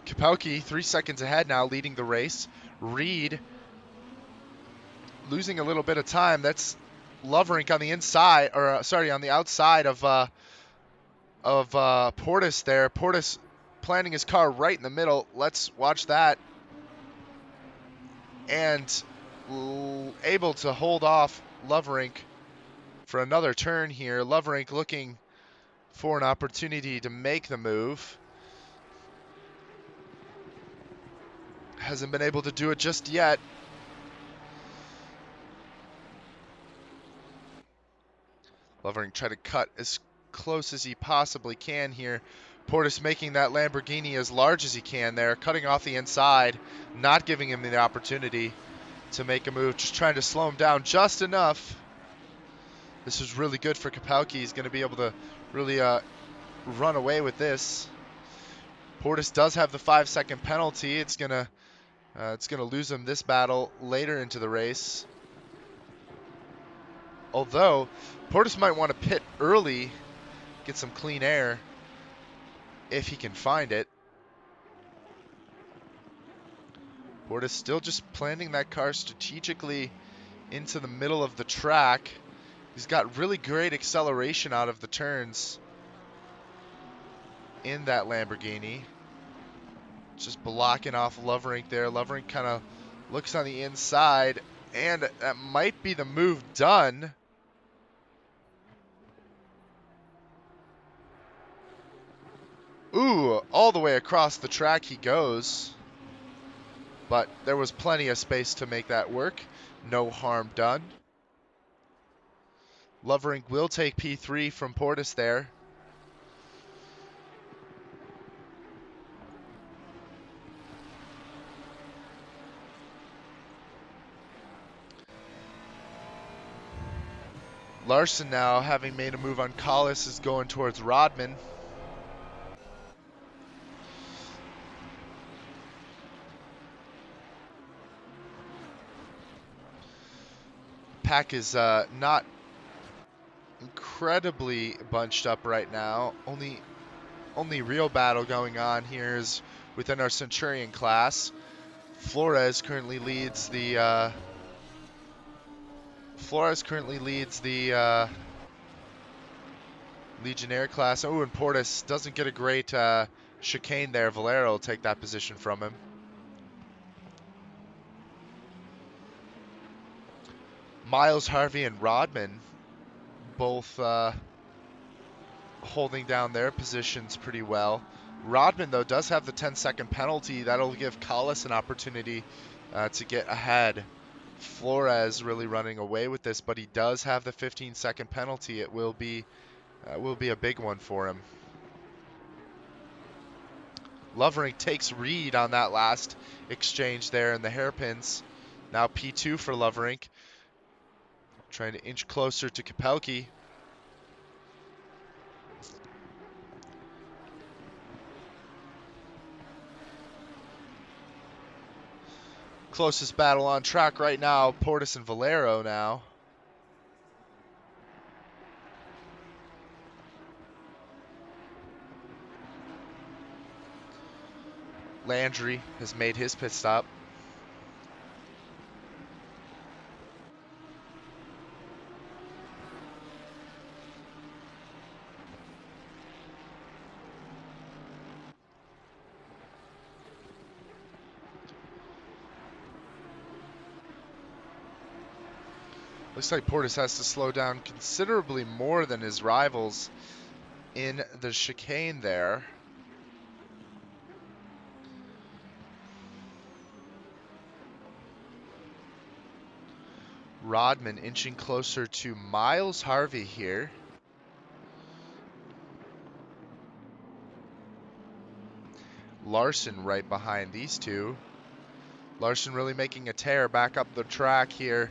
Kapelke 3 seconds ahead now, leading the race. Reed losing a little bit of time. That's Loverink on the inside, or sorry, on the outside of Portis there. Portis planting his car right in the middle. Let's watch that. And able to hold off Loverink for another turn here. Loverink looking for an opportunity to make the move. Hasn't been able to do it just yet. Lovering trying to cut as close as he possibly can here. Portis making that Lamborghini as large as he can there, cutting off the inside, not giving him the opportunity to make a move, just trying to slow him down just enough. This is really good for Kapelke. He's going to be able to really run away with this. Portis does have the 5-second penalty. It's gonna lose him this battle later into the race. Although, Portis might want to pit early, get some clean air, if he can find it. Portis still just planting that car strategically into the middle of the track. He's got really great acceleration out of the turns in that Lamborghini. Just blocking off Loverink there. Loverink kind of looks on the inside, and that might be the move done. Ooh, all the way across the track he goes. But there was plenty of space to make that work. No harm done. Loverink will take P3 from Portis there. Larson now, having made a move on Collis, is going towards Rodman. Pack is not incredibly bunched up right now. Only real battle going on here is within our Centurion class. Flores currently leads the Legionnaire class. Oh, and Portis doesn't get a great chicane there. Valero will take that position from him. Miles, Harvey, and Rodman both holding down their positions pretty well. Rodman, though, does have the 10-second penalty. That'll give Collis an opportunity to get ahead. Flores really running away with this, but he does have the 15-second penalty. It will be a big one for him. Lovering takes Reed on that last exchange there in the hairpins. Now P2 for Lovering. Trying to inch closer to Kapelke. Closest battle on track right now, Portis and Valero now. Landry has made his pit stop. Looks like Portis has to slow down considerably more than his rivals in the chicane there. Rodman inching closer to Miles Harvey here. Larson right behind these two. Larson really making a tear back up the track here.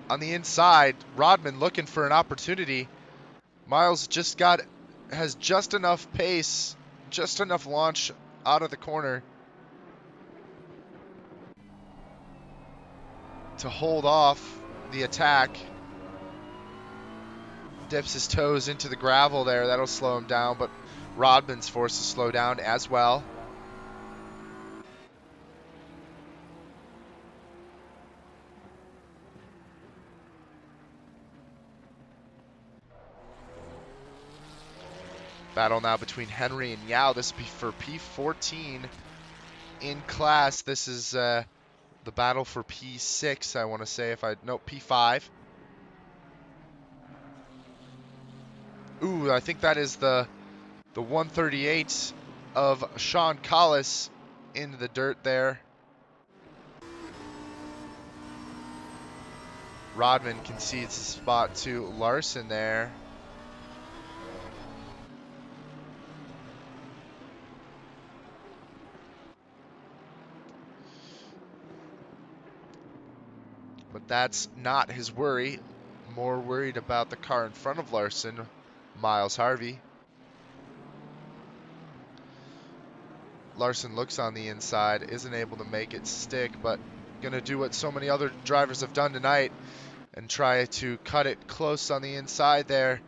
On the inside, Rodman looking for an opportunity. Miles has just enough pace, just enough launch out of the corner to hold off the attack. Dips his toes into the gravel there. That'll slow him down, but Rodman's forced to slow down as well. Battle now between Henry and Yao. This will be for P14 in class. This is the battle for P6, I want to say. P5. Ooh, I think that is the 138 of Sean Collis in the dirt there. Rodman concedes his spot to Larson there. But that's not his worry. More worried about the car in front of Larson, Miles Harvey. Larson looks on the inside, isn't able to make it stick, but gonna do what so many other drivers have done tonight and try to cut it close on the inside there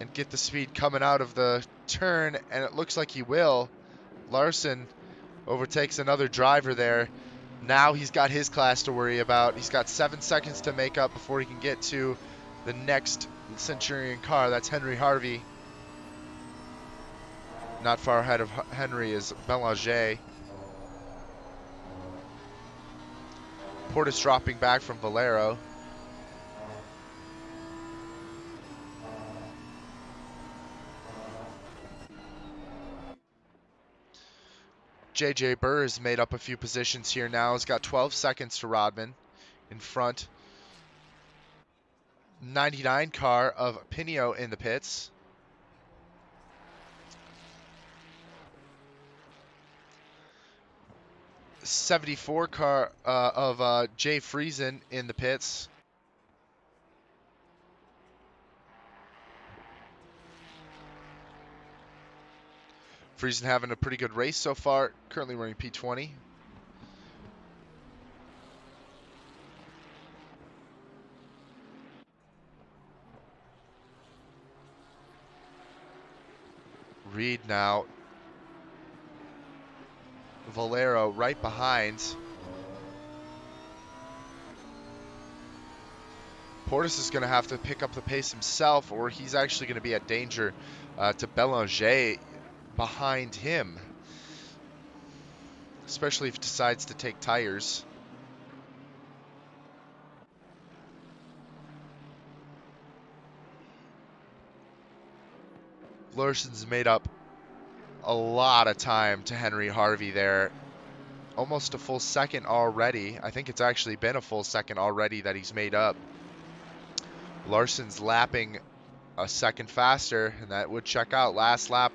and get the speed coming out of the turn, and it looks like he will. Larson overtakes another driver there. Now he's got his class to worry about. He's got 7 seconds to make up before he can get to the next Centurion car. That's Henry Harvey. Not far ahead of Henry is Belanger. Portis dropping back from Valero. JJ Burr has made up a few positions here now. He's got 12 seconds to Rodman in front. 99 car of Pinio in the pits. '74 car of Jay Friesen in the pits. Friesen having a pretty good race so far, currently running P20. Reed now. Valero right behind. Portis is going to have to pick up the pace himself, or he's actually going to be at danger to Belanger behind him, especially if he decides to take tires. Larson's made up a lot of time to Henry Harvey there. Almost a full second already. I think it's actually been a full second already that he's made up. Larson's lapping a second faster, and that would check out. Last lap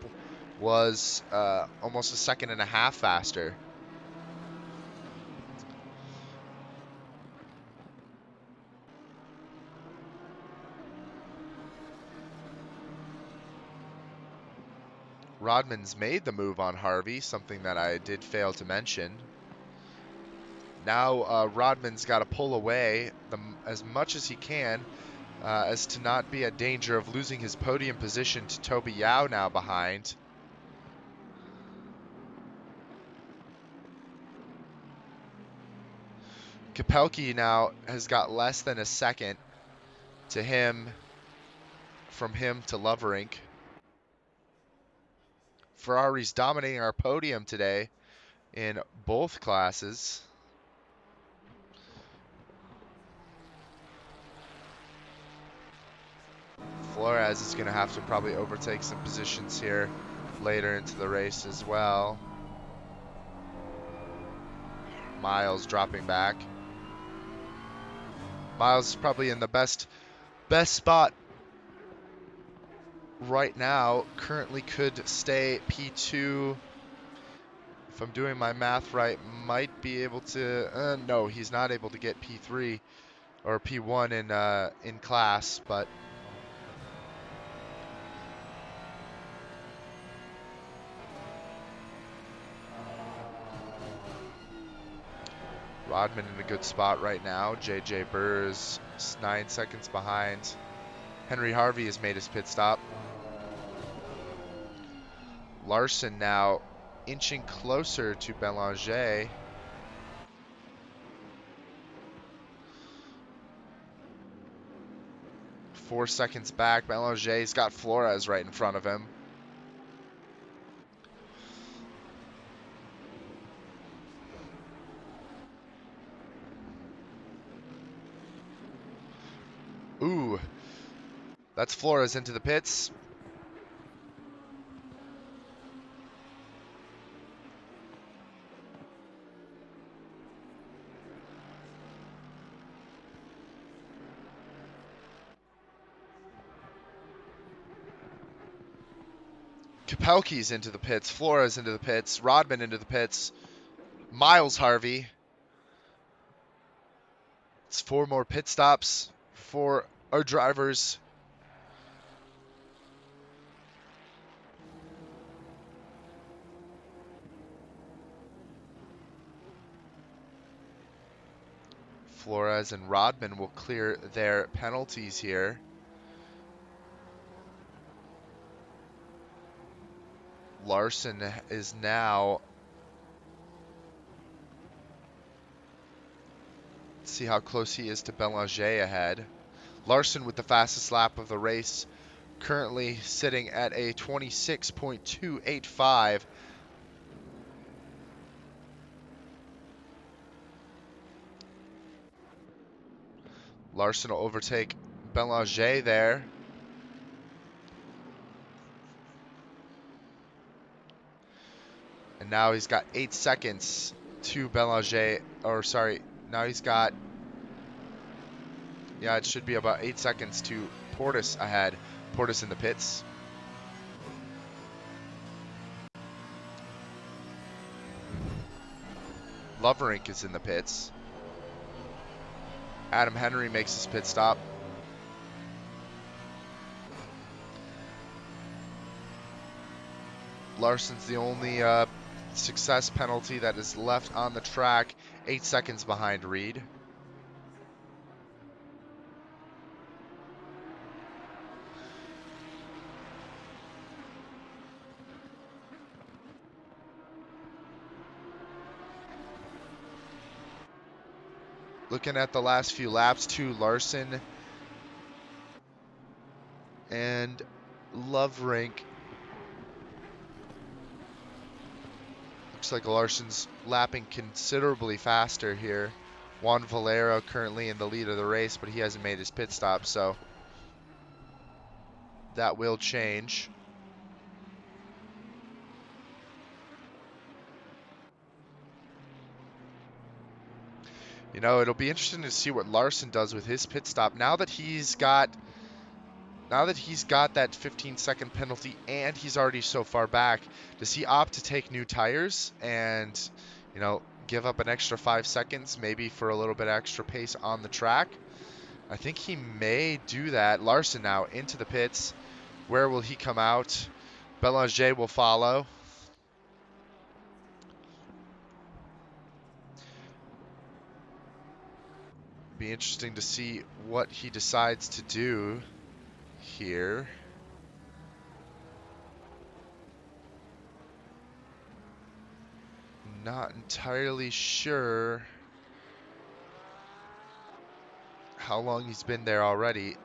was almost a second and a half faster. Rodman's made the move on Harvey, something that I did fail to mention. Now Rodman's got to pull away as much as he can as to not be at danger of losing his podium position to Toby Yao now behind. Kapelke now has got less than a second to him, from him to Loverink. Ferrari's dominating our podium today in both classes. Flores is going to have to probably overtake some positions here. later into the race as well. Miles dropping back. Miles is probably in the best spot right now. Currently could stay P2. If I'm doing my math right, might be able to. No, he's not able to get P3 or P1 in class, but Rodman in a good spot right now. JJ Burrs 9 seconds behind. Henry Harvey has made his pit stop. Larson now inching closer to Belanger. 4 seconds back. Belanger's got Flores right in front of him. Ooh, that's Flores into the pits. Kapelke's into the pits. Flores into the pits. Rodman into the pits. Miles Harvey. It's 4 more pit stops for our drivers. Flores and Rodman will clear their penalties here. Larson is now, let's see how close he is to Belanger ahead. Larson with the fastest lap of the race, currently sitting at a 26.285. Larson will overtake Belanger there. And now he's got 8 seconds to Belanger, or sorry, now he's got, yeah, it should be about 8 seconds to Portis ahead. Portis in the pits. Loverink is in the pits. Adam Henry makes his pit stop. Larson's the only success penalty that is left on the track, 8 seconds behind Reed. Looking at the last few laps too, Larson and Loverink. Looks like Larson's lapping considerably faster here. Juan Valero currently in the lead of the race, but he hasn't made his pit stop, so that will change. You know, it'll be interesting to see what Larson does with his pit stop now that he's got that 15-second penalty and he's already so far back. Does he opt to take new tires and, you know, give up an extra 5 seconds maybe for a little bit extra pace on the track? I think he may do that. Larson now into the pits. Where will he come out? Belanger will follow. Be interesting to see what he decides to do here. Not entirely sure how long he's been there already.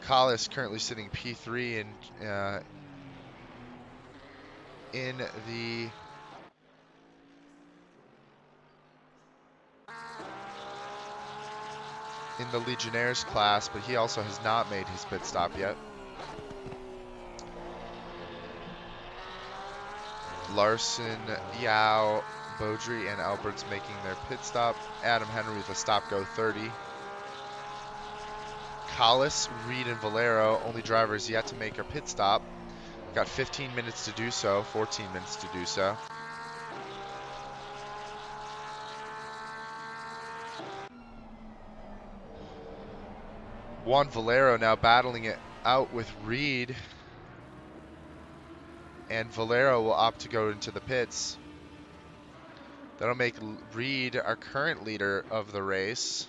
Collis currently sitting P3 in the Legionnaires class, but he also has not made his pit stop yet. Larson, Yao, Beaudry, and Alberts making their pit stop. Adam Henry with a stop-go 30. Collis, Reed, and Valero, only drivers yet to make a pit stop. Got 15 minutes to do so, 14 minutes to do so. Juan Valero now battling it out with Reed. And Valero will opt to go into the pits. That'll make Reed our current leader of the race.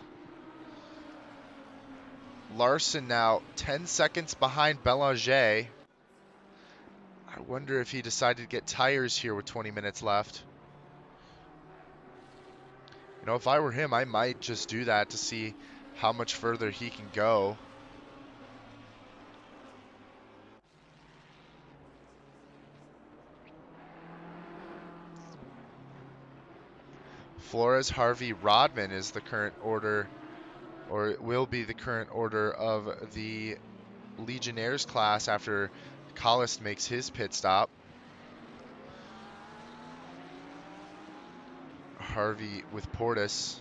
Larson now 10 seconds behind Belanger. I wonder if he decided to get tires here with 20 minutes left. You know, if I were him, I might just do that to see how much further he can go. Flores, Harvey, Rodman is the current order, or it will be the current order of the Legionnaires class after Collis makes his pit stop. Harvey with Portis.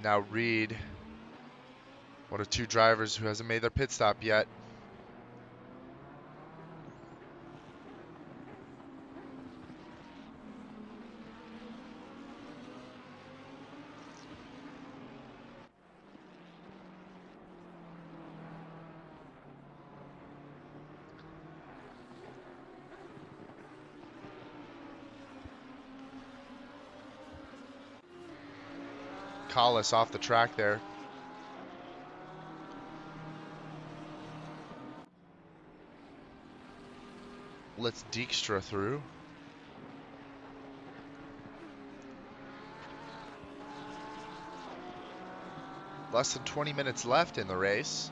Now Reed, one of two drivers who hasn't made their pit stop yet. Collis off the track there. Let's Dijkstra through. Less than 20 minutes left in the race.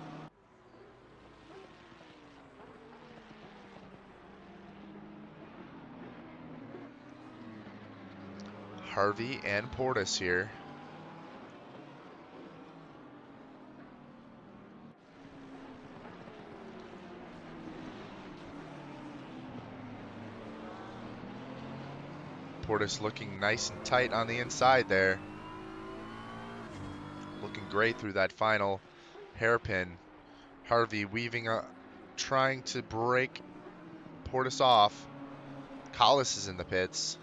Harvey and Portis here. Portis looking nice and tight on the inside there. Looking great through that final hairpin. Harvey weaving up, trying to break Portis off. Collis is in the pits.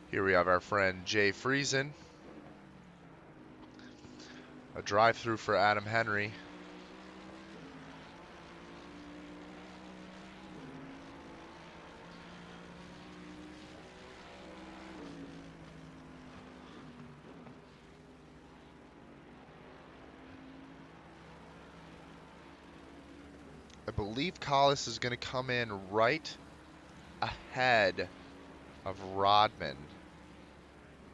Here we have our friend Jay Friesen. A drive-through for Adam Henry. I believe Collis is going to come in right ahead of Rodman.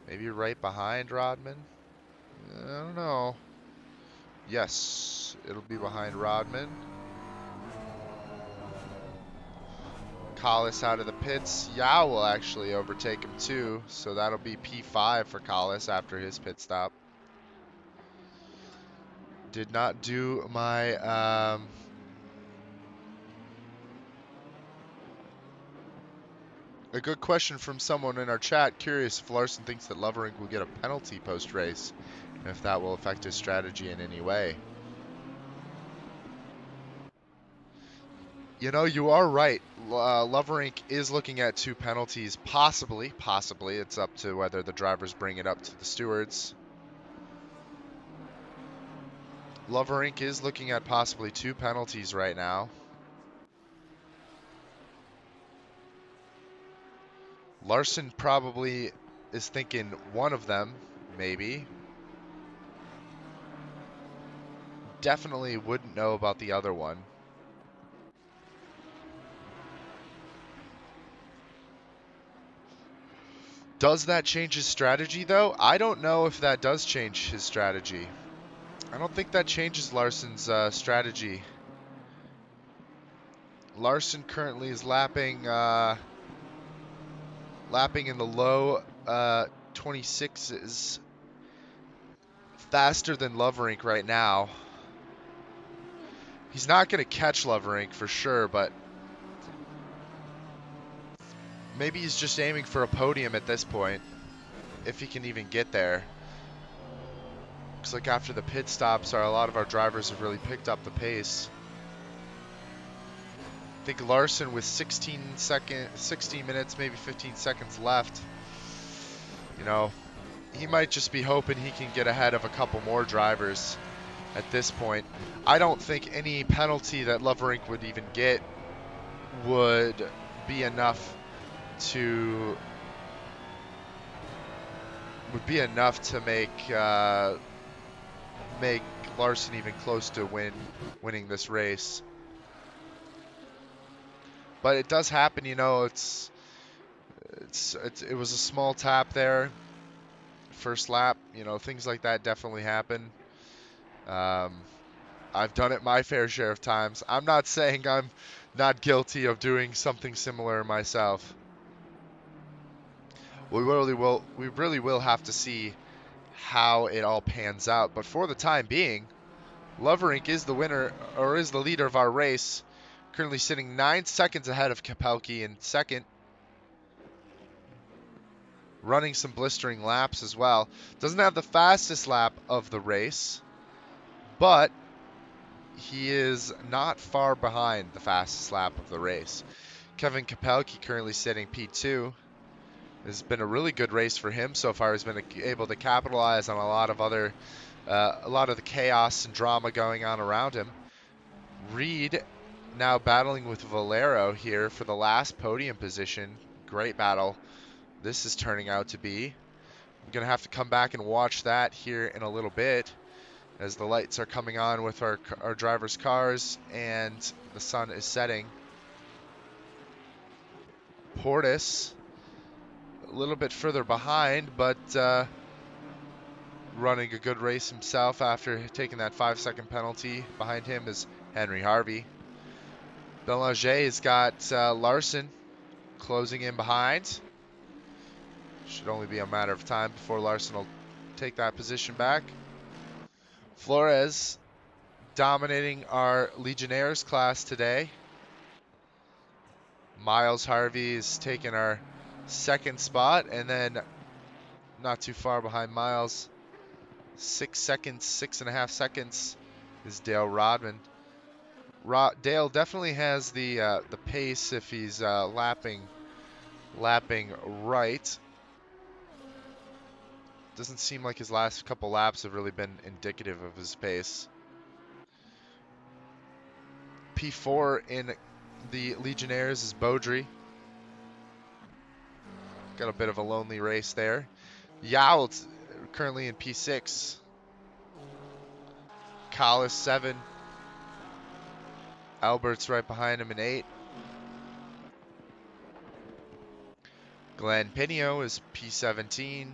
Maybe right behind Rodman? I don't know. Yes, it'll be behind Rodman. Collis out of the pits. Yao will actually overtake him too, so that'll be P5 for Collis after his pit stop. Did not do my a good question from someone in our chat. Curious if Larson thinks that Lovering will get a penalty post-race, and if that will affect his strategy in any way. You know, you are right. Loverink is looking at 2 penalties, possibly. It's up to whether the drivers bring it up to the stewards. Loverink is looking at possibly 2 penalties right now. Larson probably is thinking one of them, maybe. Definitely wouldn't know about the other one. Does that change his strategy, though? I don't know if that does change his strategy. I don't think that changes Larson's strategy. Larson currently is lapping in the low 26s, faster than Loverink right now. He's not going to catch Loverink for sure, but maybe he's just aiming for a podium at this point, if he can even get there. Looks like after the pit stops, a lot of our drivers have really picked up the pace. I think Larson with 16 minutes, maybe 15 seconds left, you know, he might just be hoping he can get ahead of a couple more drivers at this point. I don't think any penalty that Loverink would even get would be enough to make Larson even close to winning this race. But it does happen, you know. It was a small tap there, first lap. You know, things like that definitely happen. I've done it my fair share of times. I'm not saying I'm not guilty of doing something similar myself. We really will have to see how it all pans out. But for the time being, Loverink is the winner, or is the leader of our race, currently sitting 9 seconds ahead of Kapelke in second, running some blistering laps as well. Doesn't have the fastest lap of the race, but he is not far behind the fastest lap of the race. Kevin Kapelke currently sitting P2. It's been a really good race for him so far. He's been able to capitalize on a lot of the chaos and drama going on around him. Reed now battling with Valero here for the last podium position. Great battle this is turning out to be. I'm going to have to come back and watch that here in a little bit as the lights are coming on with our drivers' cars and the sun is setting. Portis a little bit further behind, but running a good race himself after taking that 5-second penalty. Behind him is Henry Harvey. Belanger's got Larson closing in behind. Should only be a matter of time before Larson will take that position back. Flores dominating our Legionnaires class today. Miles Harvey is taking our second spot, and then not too far behind Miles, 6.5 seconds, is Dale Rodman. Dale definitely has the pace if he's lapping right. Doesn't seem like his last couple laps have really been indicative of his pace. P4 in the Legionnaires is Beaudry. Got a bit of a lonely race there. Yowl's currently in P6. Collis 7. Albert's right behind him in 8. Glenn Pinio is P17.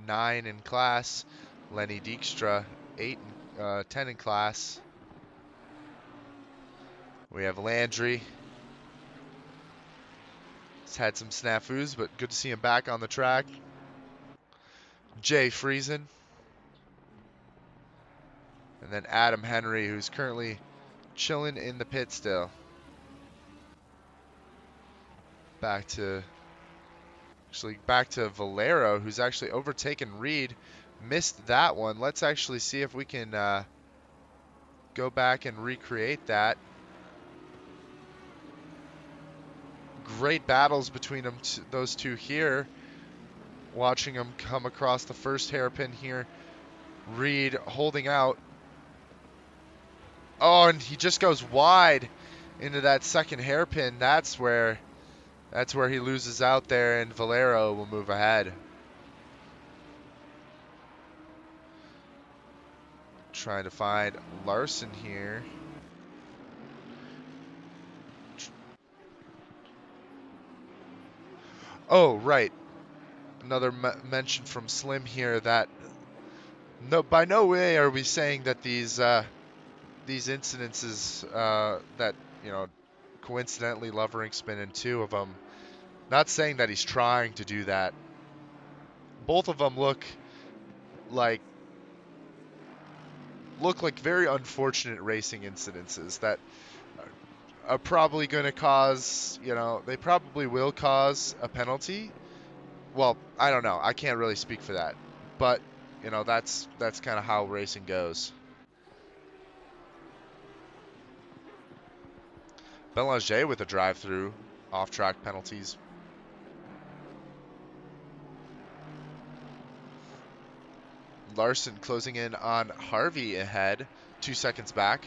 9 in class. Lenny Dijkstra 10 in class. We have Landry. He's had some snafus, but good to see him back on the track. Jay Friesen. And then Adam Henry, who's currently chilling in the pit still. Back to Valero, who's actually overtaken Reed. Missed that one. Let's actually see if we can go back and recreate that. Great battles between those two here. Watching them come across the first hairpin here. Reed holding out. Oh, and he just goes wide into that second hairpin. That's where he loses out there, and Valero will move ahead. Trying to find Larson here. Oh, right. Another mention from Slim here that no, by no way are we saying that these incidences that, you know, coincidentally Lovering spin in 2 of them, not saying that he's trying to do that. Both of them look like very unfortunate racing incidences that are probably going to cause, you know, they probably will cause a penalty. Well, I don't know. I can't really speak for that. But, you know, that's kind of how racing goes. Belanger with a drive-through, off-track penalties. Larson closing in on Harvey ahead, 2 seconds back.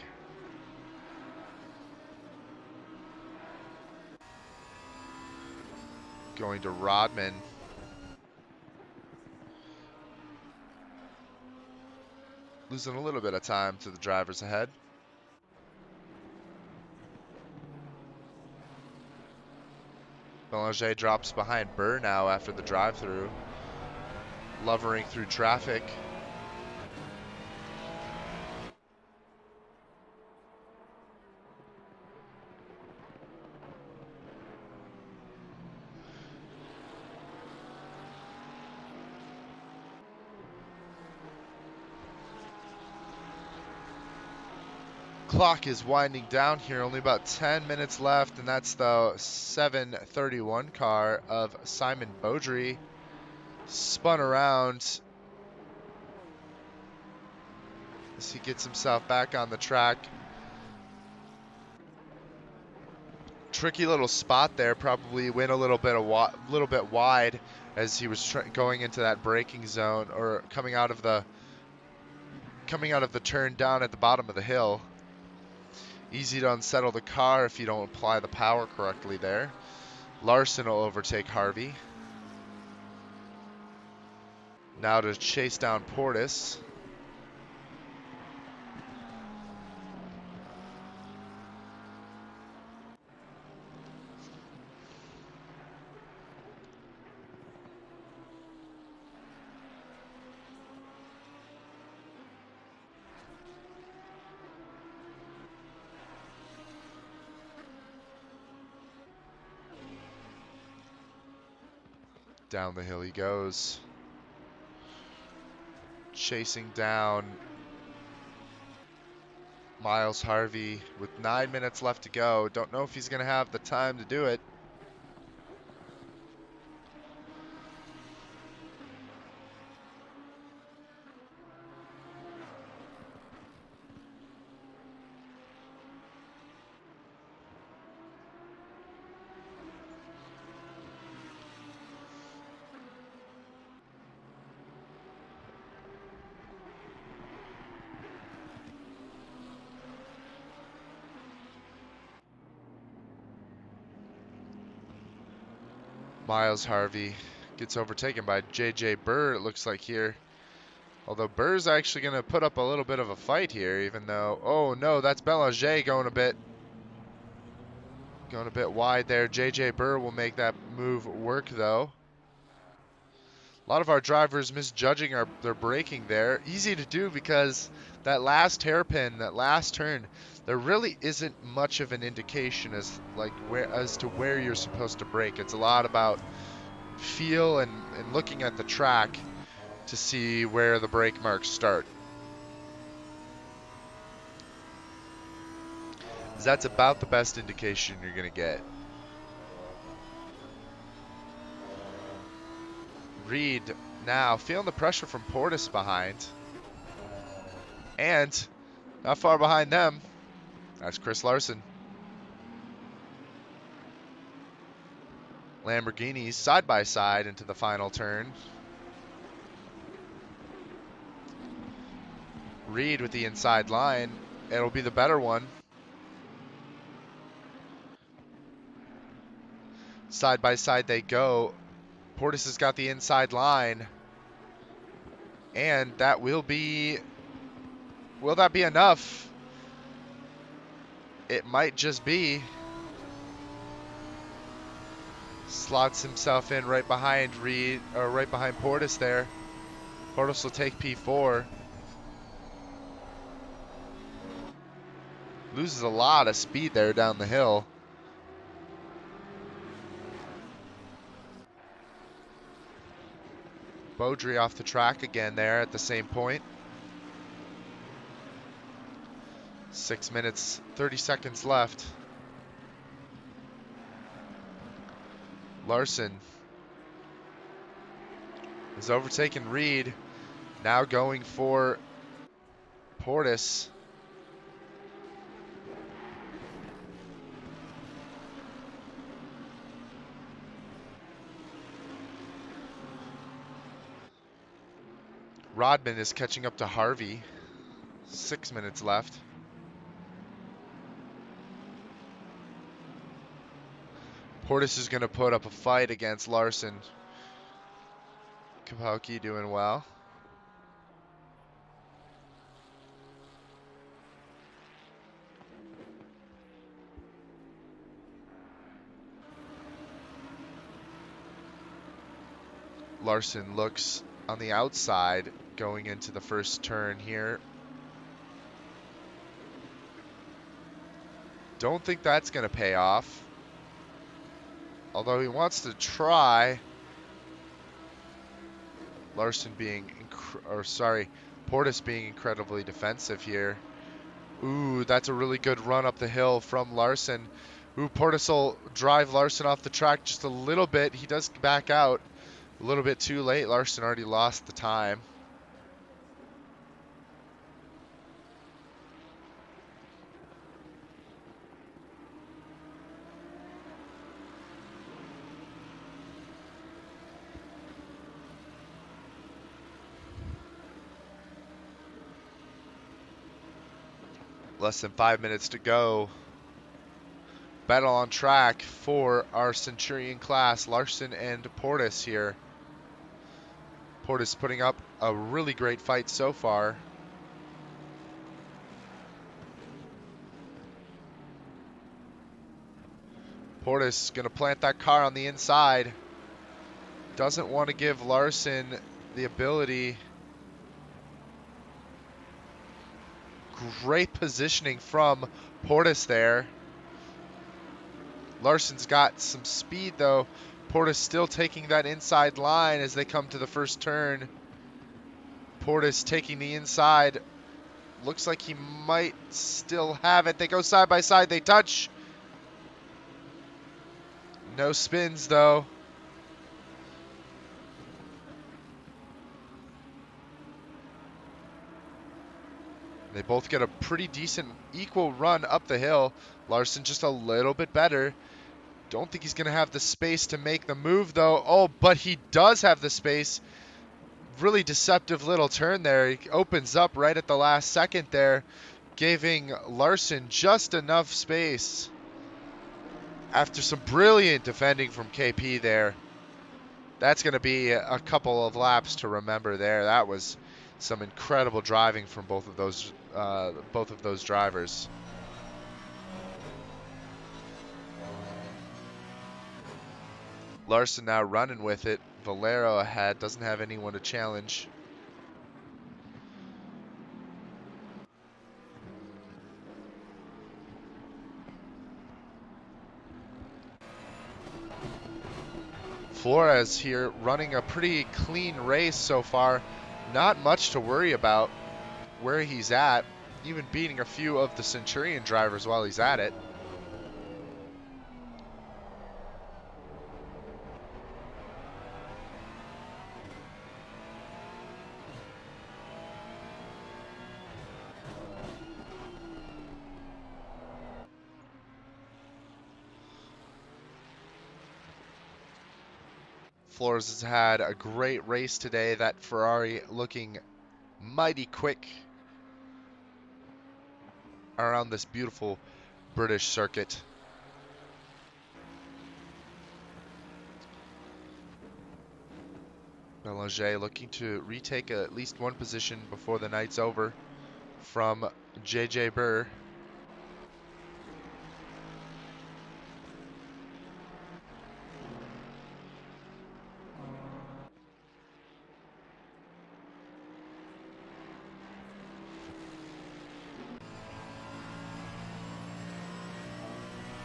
Going to Rodman. Losing a little bit of time to the drivers ahead. Belanger drops behind Burr now after the drive-through. Lovering through traffic. Clock is winding down here, only about 10 minutes left, and that's the 7:31 car of Simon Beaudry. Spun around as he gets himself back on the track. Tricky little spot there, probably went a little bit wide as he was going into that braking zone, or coming out of the turn down at the bottom of the hill. Easy to unsettle the car if you don't apply the power correctly there. Larson will overtake Harvey. Now to chase down Portis. Down the hill he goes. Chasing down Miles Harvey with 9 minutes left to go. Don't know if he's going to have the time to do it. Miles Harvey gets overtaken by J.J. Burr, it looks like here. Although Burr's actually going to put up a little bit of a fight here, even though... Oh, no, that's Belanger going a bit wide there. J.J. Burr will make that move work, though. A lot of our drivers misjudging their braking there. Easy to do because that last hairpin, that last turn, there really isn't much of an indication as to where you're supposed to brake. It's a lot about feel and looking at the track to see where the brake marks start. That's about the best indication you're going to get. Reed now feeling the pressure from Portis behind. And not far behind them, that's Chris Larson. Lamborghinis side by side into the final turn. Reed with the inside line. It'll be the better one. Side by side they go. Portis has got the inside line. And that will that be enough? It might just be. slots himself in right behind Reed, or right behind Portis there. Portis will take P4. Loses a lot of speed there down the hill. Beaudry off the track again there at the same point. 6 minutes, 30 seconds left. Larson is overtaking Reed. Now going for Portis. Rodman is catching up to Harvey. 6 minutes left. Portis is going to put up a fight against Larson. Kapowski doing well. Larson looks on the outside going into the first turn here. Don't think that's going to pay off. Although he wants to try. Larson being, Portis being incredibly defensive here. Ooh, that's a really good run up the hill from Larson. Ooh, Portis will drive Larson off the track just a little bit. He does back out a little bit too late. Larson already lost the time. Less than 5 minutes to go. Battle on track for our Centurion class, Larson and Portis here. Portis putting up a really great fight so far. Portis going to plant that car on the inside. Doesn't want to give Larson the ability. Great positioning from Portis there. Larson's got some speed though. Portis still taking that inside line as they come to the first turn. Portis taking the inside. Looks like he might still have it. They go side by side. They touch. No spins though. They both get a pretty decent equal run up the hill. Larson just a little bit better. Don't think he's going to have the space to make the move though. Oh, but he does have the space. Really deceptive little turn there. He opens up right at the last second there, giving Larson just enough space. After some brilliant defending from KP there. That's going to be a couple of laps to remember there. That was some incredible driving from both of those drivers. Larson now running with it. Valero ahead, doesn't have anyone to challenge. Flores here running a pretty clean race so far. Not much to worry about where he's at. Even beating a few of the Centurion drivers while he's at it. Flores has had a great race today. That Ferrari looking mighty quick around this beautiful British circuit. Belanger looking to retake at least one position before the night's over from JJ Burr.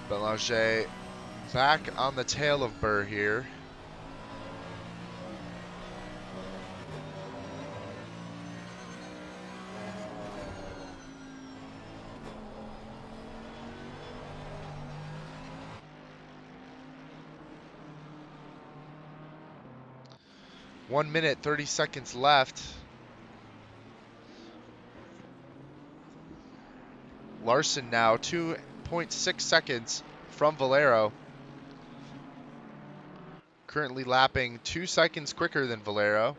Belanger back on the tail of Burr here. One minute, 30 seconds left. Larson now 2.6 seconds from Valero. Currently lapping 2 seconds quicker than Valero.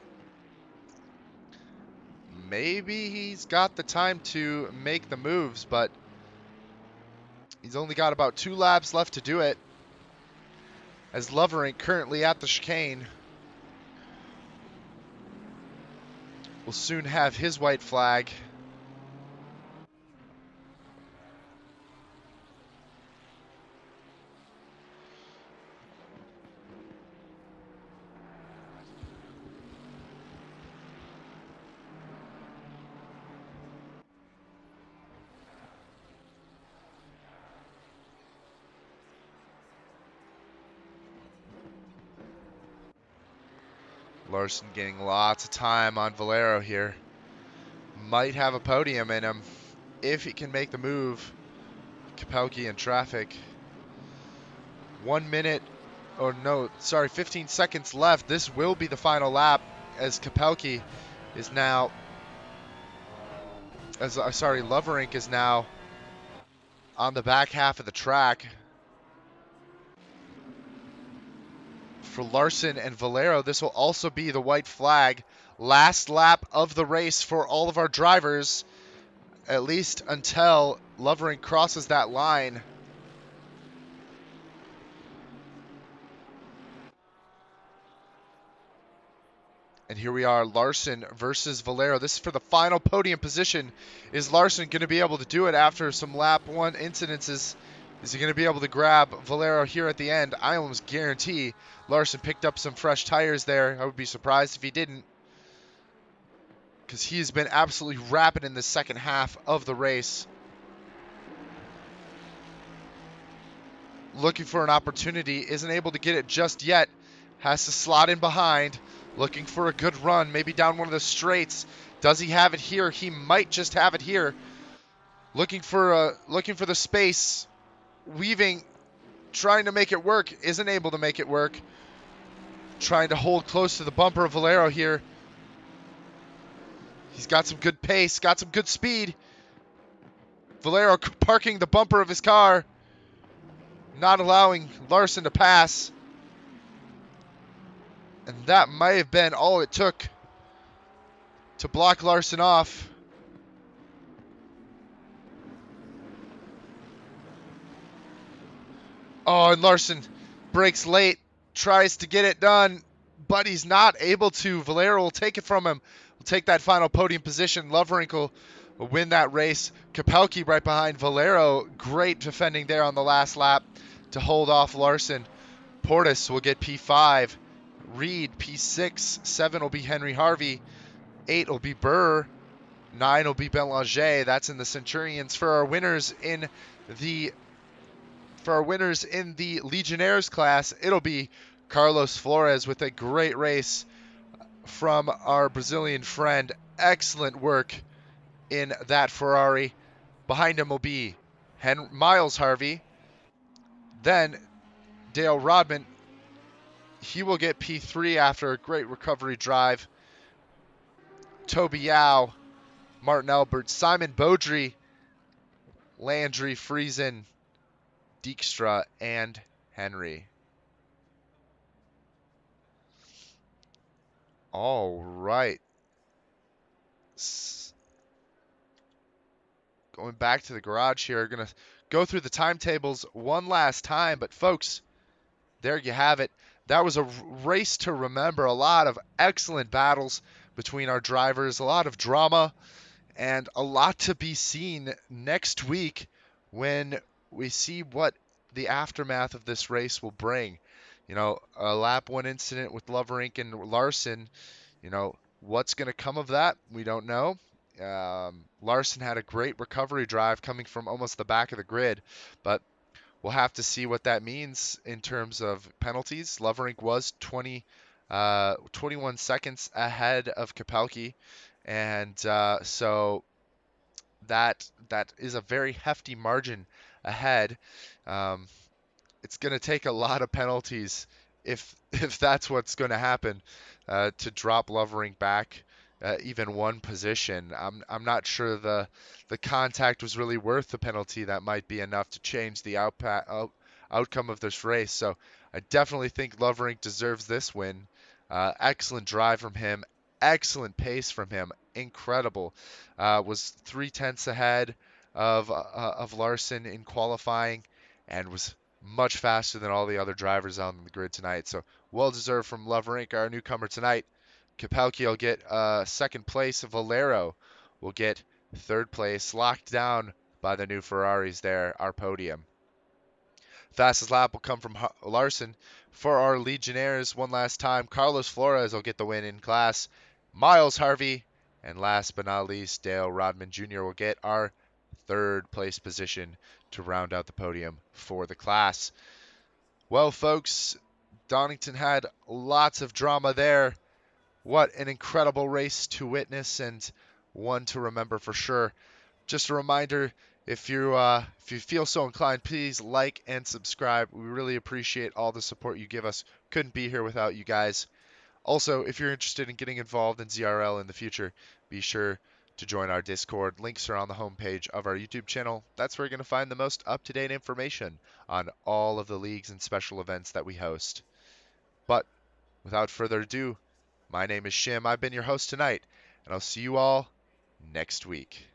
Maybe he's got the time to make the moves, but he's only got about 2 laps left to do it. As Lovering currently at the chicane will soon have his white flag. Larson getting lots of time on Valero here. Might have a podium in him if he can make the move. Kapelke in traffic. 1 minute, oh no, sorry, 15 seconds left. This will be the final lap as Kapelke is now, Loverink is now on the back half of the track. For Larson and Valero, this will also be the white flag. Last lap of the race for all of our drivers, at least until Lovering crosses that line. And here we are, Larson versus Valero. This is for the final podium position. Is Larson going to be able to do it after some lap 1 incidences? Is he going to be able to grab Valero here at the end? I almost guarantee Larson picked up some fresh tires there. I would be surprised if he didn't, because he has been absolutely rapid in the second half of the race. Looking for an opportunity, isn't able to get it just yet. Has to slot in behind, looking for a good run, maybe down one of the straights. Does he have it here? He might just have it here. Looking for the space, weaving, trying to make it work, isn't able to make it work. Trying to hold close to the bumper of Valero here. He's got some good pace, got some good speed. Valero parking the bumper of his car, not allowing Larson to pass. And that might have been all it took to block Larson off. Oh, and Larson breaks late, tries to get it done, but he's not able to. Valero will take it from him. Will take that final podium position. Loverinkle will win that race. Kapelke right behind Valero. Great defending there on the last lap to hold off Larson. Portis will get P5. Reed P6. 7 will be Henry Harvey. 8 will be Burr. 9 will be Belanger. That's in the Centurions. For our winners in the Legionnaires class, it'll be Carlos Flores with a great race from our Brazilian friend. Excellent work in that Ferrari. Behind him will be Miles Harvey. Then Dale Rodman. He will get P3 after a great recovery drive. Toby Yao, Martin Albert, Simon Beaudry, Landry Friesen, Dijkstra, and Henry. All right. Going back to the garage here, going to go through the timetables one last time. But folks, there you have it. That was a race to remember. A lot of excellent battles between our drivers, a lot of drama, and a lot to be seen next week when we see what the aftermath of this race will bring. You know, a lap 1 incident with Loverink and Larson, you know, what's going to come of that? We don't know. Larson had a great recovery drive coming from almost the back of the grid, but we'll have to see what that means in terms of penalties. Loverink was 21 seconds ahead of Kapelki, and so that is a very hefty margin ahead. Um, it's going to take a lot of penalties if if that's what's going to happen to drop Lovering back even one position. I'm not sure the contact was really worth the penalty. That might be enough to change the outcome of this race. So I definitely think Lovering deserves this win. Excellent drive from him. Excellent pace from him. Incredible. Was 3/10 ahead of Larson in qualifying, and was much faster than all the other drivers on the grid tonight. So well deserved from Loverink, our newcomer tonight. Kapelki will get second place. Valero will get third place, locked down by the new Ferraris there, our podium. Fastest lap will come from Larson. For our Legionnaires, one last time, Carlos Flores will get the win in class. Miles Harvey, and last but not least, Dale Rodman Jr. will get our third place position to round out the podium for the class. Well, folks, Donington had lots of drama there. What an incredible race to witness, and one to remember for sure. Just a reminder, if you feel so inclined, please like and subscribe. We really appreciate all the support you give us. Couldn't be here without you guys. Also, if you're interested in getting involved in ZRL in the future, be sure to join our Discord. Links are on the homepage of our YouTube channel. That's where you're going to find the most up-to-date information on all of the leagues and special events that we host. But without further ado, my name is Shim. I've been your host tonight, and I'll see you all next week.